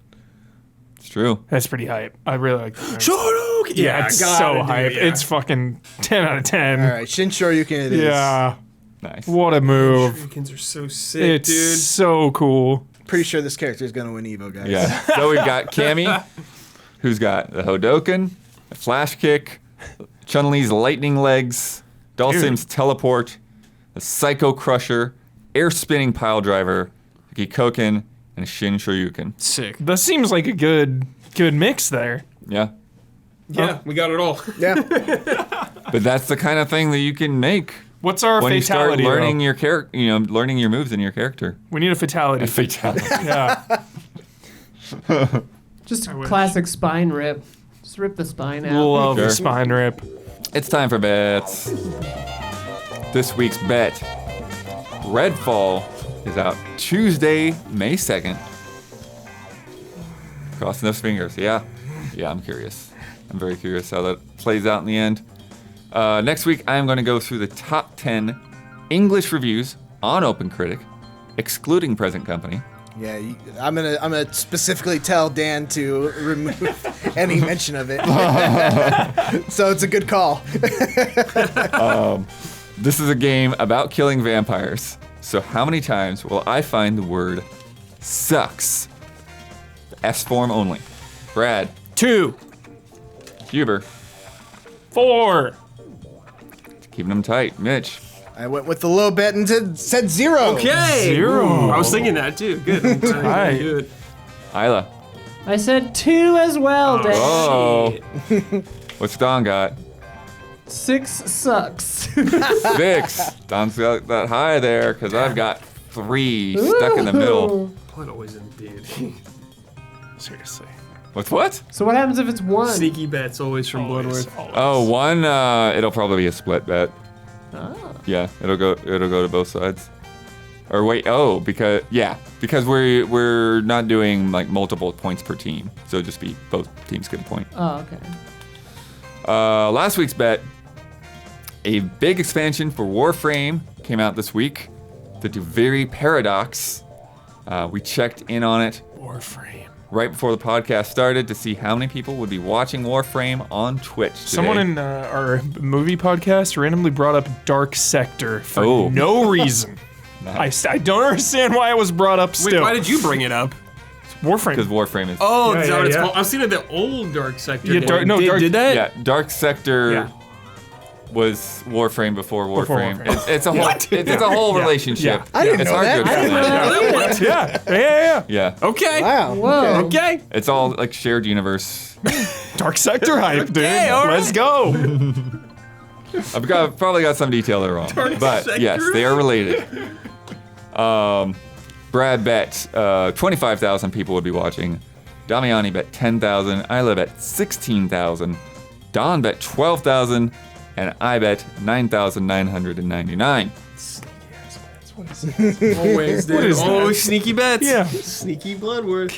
It's true. That's pretty hype. I really like that. Shoryuken! Yeah, it's gotta so do it, hype. yeah. It's fucking 10 out of 10. All right, Shin Shoryuken it is. Yeah. Nice. What a move. Shoryukens are so sick, It's dude. so cool. Pretty sure this character is going to win Evo, guys. Yeah. So we've got Cammy, who's got the Hodoken, the Flash Kick, Chun-Li's Lightning Legs, Dhalsim's Teleport, the Psycho Crusher, Air Spinning Pile Driver, Gikoken, and Shin Shoryuken. Sick. That seems like a good mix there. Yeah. Yeah, we got it all. Yeah. But that's the kind of thing that you can make What's our when you start fatality? learning your character, learning your moves in your character. We need a fatality. Fatality. Yeah. Just wish. classic spine rip. Just rip the spine out. Love Sure. the spine rip. It's time for bets. This week's bet. Redfall is out Tuesday, May 2nd. Crossing those fingers. Yeah, I'm curious. I'm very curious how that plays out in the end. Next week, I'm going to go through the top 10 English reviews on OpenCritic, excluding Present Company. Yeah, I'm gonna specifically tell Dan to remove any mention of it. So it's a good call. This is a game about killing vampires. So how many times will I find the word sucks? S form only. Brad, 2. Huber, 4. keeping them tight. Mitch, I went with the low bet and said 0. Okay. 0. I was thinking that too. Good. I'm glad Right. you do it. Isla. I said 2 as well, Dan. Oh. What's Don got? 6 sucks. 6. Don's got that high there because I've got 3 stuck in the middle. Blood always in D&D. Seriously. What's what? So what happens if it's 1? Sneaky bets always from Bloodworth. Oh, 1. It'll probably be a split bet. Yeah, it'll go to both sides. Or wait, because we're not doing like multiple points per team, so it'll just be both teams get a point. Oh, okay. Last week's bet, a big expansion for Warframe came out this week, the Duviri Paradox. We checked in on it Warframe. right before the podcast started to see how many people would be watching Warframe on Twitch today. Someone in our movie podcast randomly brought up Dark Sector for Oh. no reason. Nice. I don't understand why it was brought up Wait, still. why did you bring it up? Because Warframe? Warframe is Oh, Yeah, is that yeah, what it's yeah. called? I've seen it the old Dark Sector. Yeah, game. Dark- no, did, Dark- did that? yeah, Dark Sector Yeah. was Warframe before Warframe. Warframe. It's a whole it's a whole relationship. Yeah. I didn't it's know hard that. to I didn't know explain. that. Yeah. Yeah, Okay. Wow. Whoa. Okay. it's all like shared universe. Dark Sector hype, dude. Okay, all right. Let's go. Probably got some detail there wrong, but Sector. yes, they are related. Brad bet 25,000 people would be watching. Damiani bet 10,000. Isla bet 16,000. Don bet 12,000, and I bet 9,999. Always did. is that? Always sneaky bets. Yeah. Sneaky Bloodworth.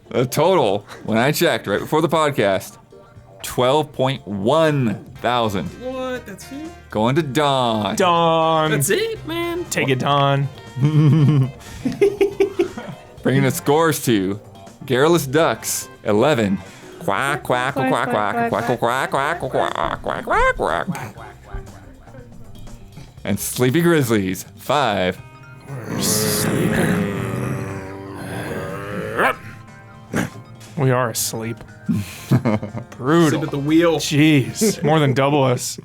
The total, when I checked right before the podcast, 12.1 thousand. What? That's it? Going to Don. Don. That's it, man. Take it, Don. Bringing the scores to Garrulous Ducks, 11. Quack, quack, quack, quack, quack, quack, quack, quack, quack, quack, quack, quack. And Sleepy Grizzlies, 5. We are asleep. Sit Brutal. at the wheel. Jeez. More than double us.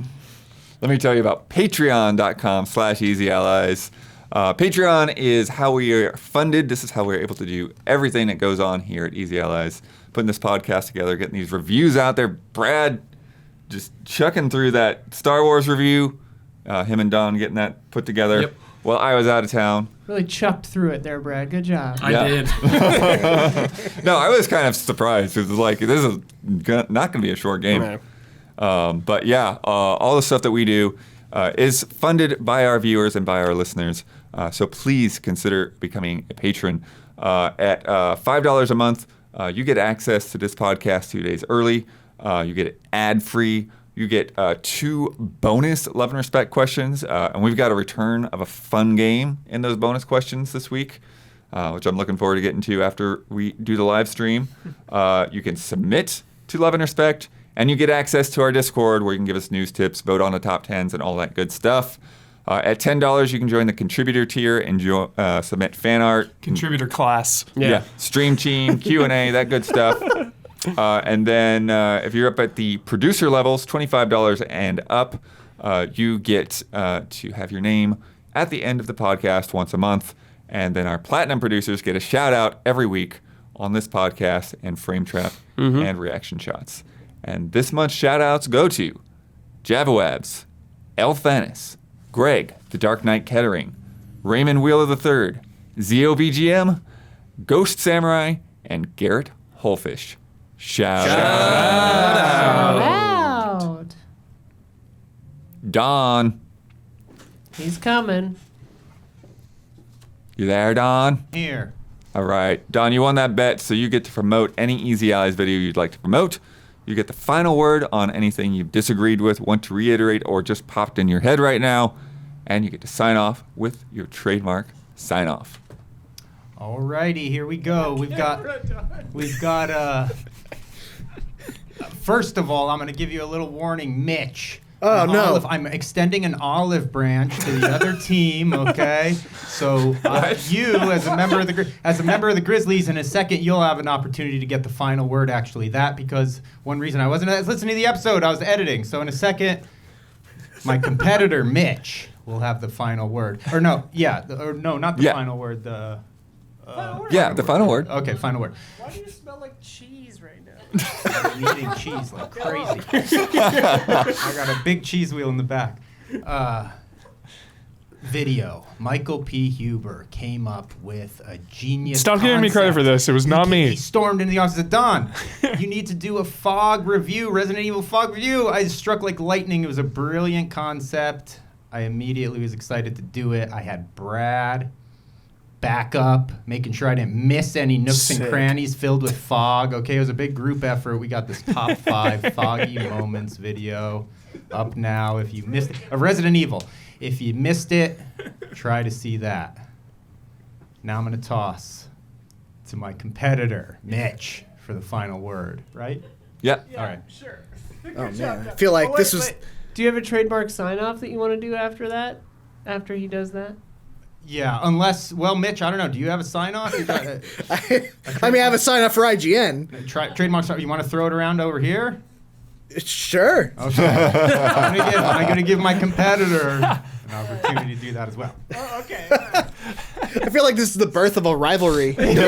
Let me tell you about patreon.com/easyallies. Patreon is how we are funded. This is how we're able to do everything that goes on here at Easy Allies. Putting this podcast together, getting these reviews out there. Brad just chucking through that Star Wars review. Him and Don getting that put together. Yep. While I was out of town. Really chucked through it there, Brad. Good job. I Yeah. did. No, I was kind of surprised. It was like, this is not going to be a short game. Right. But yeah, all the stuff that we do is funded by our viewers and by our listeners. So please consider becoming a patron. At $5 a month, you get access to this podcast 2 days early. You get it ad-free. You get 2 bonus Love and Respect questions. And we've got a return of a fun game in those bonus questions this week, which I'm looking forward to getting to after we do the live stream. You can submit to Love and Respect. And you get access to our Discord where you can give us news tips, vote on the top 10s, and all that good stuff. At $10, you can join the contributor tier and submit fan art. Contributor class. Yeah. Stream team, Q&A, that good stuff. And then if you're up at the producer levels, $25 and up, you get to have your name at the end of the podcast once a month. And then our platinum producers get a shout out every week on this podcast and Frame Trap and Reaction Shots. And this month's shout outs go to Javawabs, Elthanis, Greg, The Dark Knight Kettering, Raymond Wheeler III, ZOVGM, Ghost Samurai, and Garrett Holfish. Shout out. Loud. Don. He's coming. You there, Don? Here. All right. Don, you won that bet, so you get to promote any Easy Allies video you'd like to promote. You get the final word on anything you've disagreed with, want to reiterate, or just popped in your head right now. And you get to sign off with your trademark sign off. Alrighty, here we go. We've got first of all, I'm going to give you a little warning, Mitch. Oh, no. I'm extending an olive branch to the other team, okay? So you, as a member of the Grizzlies, in a second, you'll have an opportunity to get the final word, actually. Because one reason I wasn't listening to the episode, I was editing. So in a second, my competitor, Mitch, will have the final word. Or no, not the final word. The final word. Okay, final word. Why do you smell like cheese right now? I'm eating cheese like crazy. I got a big cheese wheel in the back. Video. Michael P. Huber came up with a genius Stop giving me credit for this. It was not me. He stormed into the office at Don. You need to do a fog review, Resident Evil fog review. I struck like lightning. It was a brilliant concept. I immediately was excited to do it. I had Brad back up, making sure I didn't miss any nooks and crannies filled with fog. Okay, it was a big group effort. We got this top 5 foggy moments video up now. If you missed it, of Resident Evil. If you missed it, try to see that. Now I'm going to toss to my competitor, Mitch, for the final word. Right? Yeah. All right. Sure. Oh, man. I feel like this was... Do you have a trademark sign-off that you want to do after that? After he does that? Yeah, unless, Mitch, I don't know. Do you have a sign-off? I mean, I have a sign up for IGN. Trademark sign. You want to throw it around over here? Sure. Okay. I'm going to give my competitor an opportunity to do that as well. Oh, okay. I feel like this is the birth of a rivalry. Don's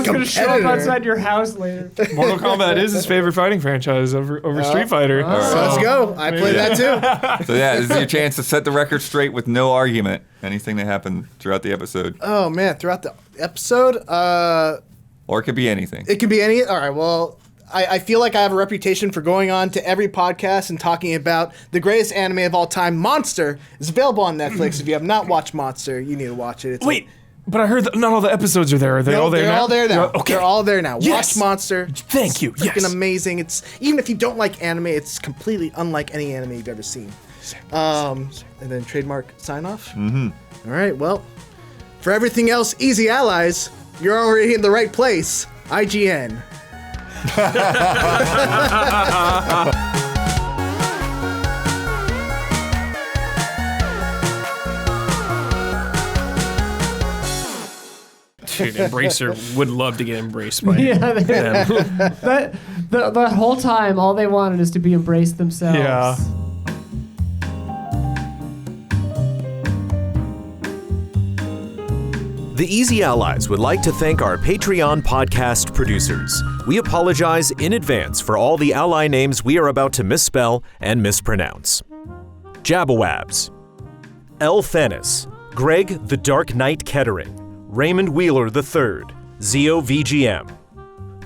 going to show up outside your house later. Mortal Kombat is his favorite fighting franchise over Street Fighter. So let's go. I played that too. So yeah, this is your chance to set the record straight with no argument. Anything that happened throughout the episode. Oh, man. Throughout the episode? Or it could be anything. It can be any... All right, well... I feel like I have a reputation for going on to every podcast and talking about the greatest anime of all time, Monster. It's available on Netflix. If you have not watched Monster, you need to watch it. Wait, but I heard that not all the episodes are there. Are they all there now? They're all there now. Okay. They're all there now. Yes. Watch Monster. Thank you. It's freaking Yes. amazing. It's even if you don't like anime, it's completely unlike any anime you've ever seen. And then trademark sign off. Mm-hmm. All right. Well, for everything else, Easy Allies, you're already in the right place. IGN. Dude, Embracer would love to get embraced by Yeah, them. the whole time, all they wanted is to be embraced themselves. Yeah. The Easy Allies would like to thank our Patreon podcast producers. We apologize in advance for all the ally names we are about to misspell and mispronounce. Jabawabs, Elthanis, Greg the Dark Knight Kettering, Raymond Wheeler III, ZOVGM,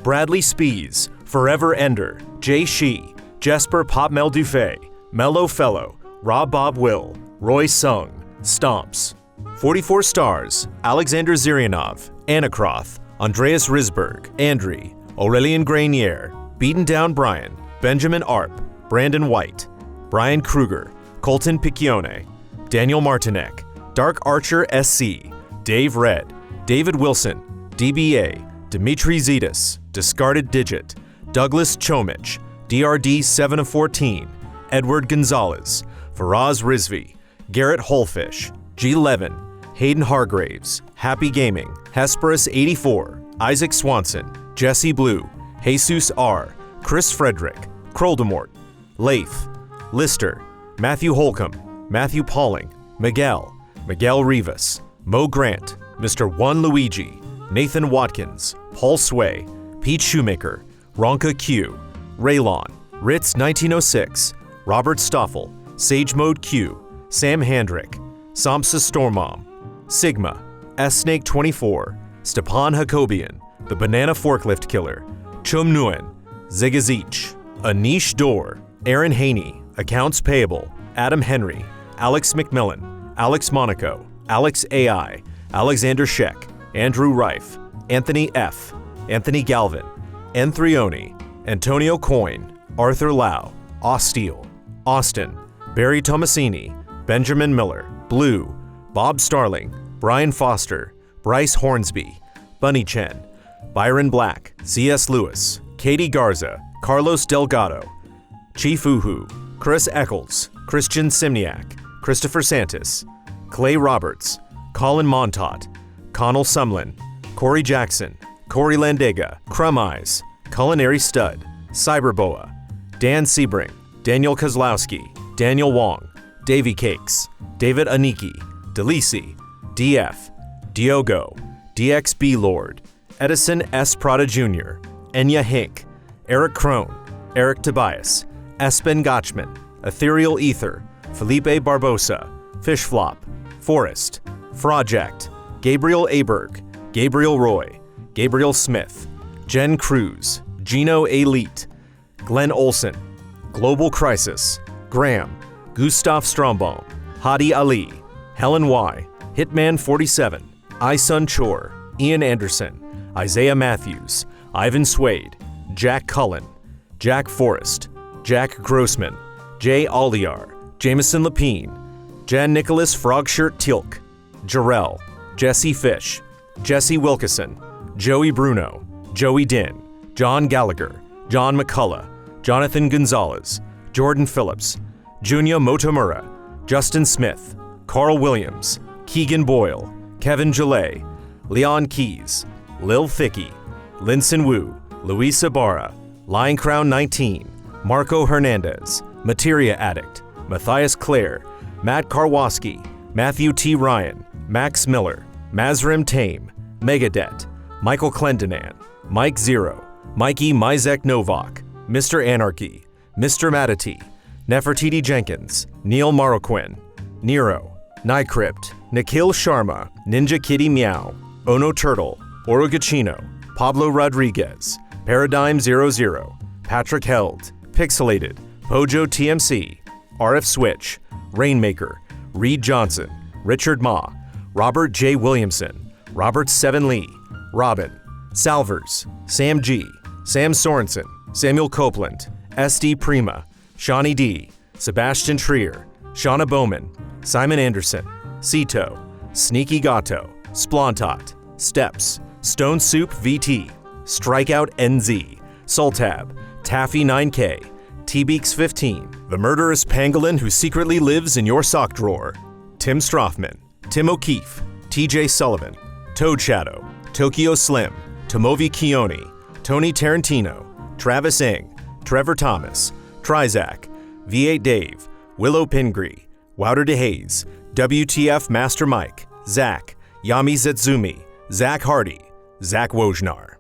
Bradley Spees, Forever Ender, Jay Shee, Jesper Popmel Dufay, Mellow Fellow, Rob Bob Will, Roy Sung, Stomps, 44 Stars, Alexander Zirianov, Anacroth, Andreas Risberg, Andri, Aurelian Granier, Beaten Down Brian, Benjamin Arp, Brandon White, Brian Kruger, Colton Piccione, Daniel Martinek, Dark Archer SC, Dave Red, David Wilson, DBA, Dimitri Zetas, Discarded Digit, Douglas Chomich, DRD 7 of 14, Edward Gonzalez, Faraz Rizvi, Garrett Holfish, G. Levin, Hayden Hargraves, Happy Gaming, Hesperus 84, Isaac Swanson, Jesse Blue, Jesus R., Chris Frederick, Kroldemort, Leif, Lister, Matthew Holcomb, Matthew Pauling, Miguel Rivas, Mo Grant, Mr. Juan Luigi, Nathan Watkins, Paul Sway, Pete Shoemaker, Ronka Q, Raylon, Ritz 1906, Robert Stoffel, Sage Mode Q, Sam Handrick, Samsa Stormom, Sigma, S-Snake 24, Stepan Hakobian, The Banana Forklift Killer, Chum Nguyen, Zigazich, Anish Dor, Aaron Haney, Accounts Payable, Adam Henry, Alex McMillan, Alex Monaco, Alex AI, Alexander Sheck, Andrew Reif, Anthony F., Anthony Galvin, Enthrioni, Antonio Coyne, Arthur Lau, Osteel, Austin, Barry Tomasini, Benjamin Miller, Blue, Bob Starling, Brian Foster, Bryce Hornsby, Bunny Chen, Byron Black, C.S. Lewis, Katie Garza, Carlos Delgado, Chief Uhu, Chris Eccles, Christian Simniak, Christopher Santis, Clay Roberts, Colin Montaut, Connell Sumlin, Corey Jackson, Corey Landega, Crumb Eyes, Culinary Stud, Cyberboa, Dan Sebring, Daniel Kozlowski, Daniel Wong, Davy Cakes, David Aniki, Delisi, DF, Diogo, DXB Lord, Edison S. Prada Jr., Enya Hink, Eric Crone, Eric Tobias, Espen Gotchman, Ethereal Ether, Felipe Barbosa, Fishflop, Forrest, Froject, Gabriel Aberg, Gabriel Roy, Gabriel Smith, Jen Cruz, Gino Elite, Glenn Olson, Global Crisis, Graham, Gustav Strombaum, Hadi Ali, Helen Y, Hitman 47, Isun Chor, Ian Anderson, Isaiah Matthews, Ivan Swade, Jack Cullen, Jack Forrest, Jack Grossman, Jay Aliar, Jameson Lapine, Jan Nicholas Frogshirt Tilk, Jarrell, Jesse Fish, Jesse Wilkeson, Joey Bruno, Joey Din, John Gallagher, John McCullough, Jonathan Gonzalez, Jordan Phillips, Junya Motomura, Justin Smith, Carl Williams, Keegan Boyle, Kevin Gillet, Leon Keys, Lil Thicky, Linson Wu, Luis Ibarra, Lion Crown 19, Marco Hernandez, Materia Addict, Matthias Clare, Matt Karwoski, Matthew T. Ryan, Max Miller, Mazrim Tame, Megadet, Michael Clendenan, Mike Zero, Mikey Mizek Novak, Mr. Anarchy, Mr. Matity, Nefertiti Jenkins, Neil Maroquin, Nero, Nycrypt, Nikhil Sharma, Ninja Kitty Meow, Ono Turtle, Orogachino, Pablo Rodriguez, Paradigm 00, Patrick Held, Pixelated, Pojo TMC, RF Switch, Rainmaker, Reed Johnson, Richard Ma, Robert J. Williamson, Robert Seven Lee, Robin, Salvers, Sam G, Sam Sorensen, Samuel Copeland, SD Prima, Shawnee D, Sebastian Trier, Shauna Bowman, Simon Anderson, Cito, Sneaky Gato, Splontot, Steps, Stone Soup VT, Strikeout NZ, Sultab, Taffy 9K, T-Beaks 15, The Murderous Pangolin Who Secretly Lives in Your Sock Drawer, Tim Strothman, Tim O'Keefe, TJ Sullivan, Toad Shadow, Tokyo Slim, Tomovi Kioni, Tony Tarantino, Travis Eng, Trevor Thomas, Trizac, V8 Dave, Willow Pingree, Wouter DeHaze, WTF Master Mike, Zach, Yami Zetsumi, Zach Hardy, Zach Wojnar.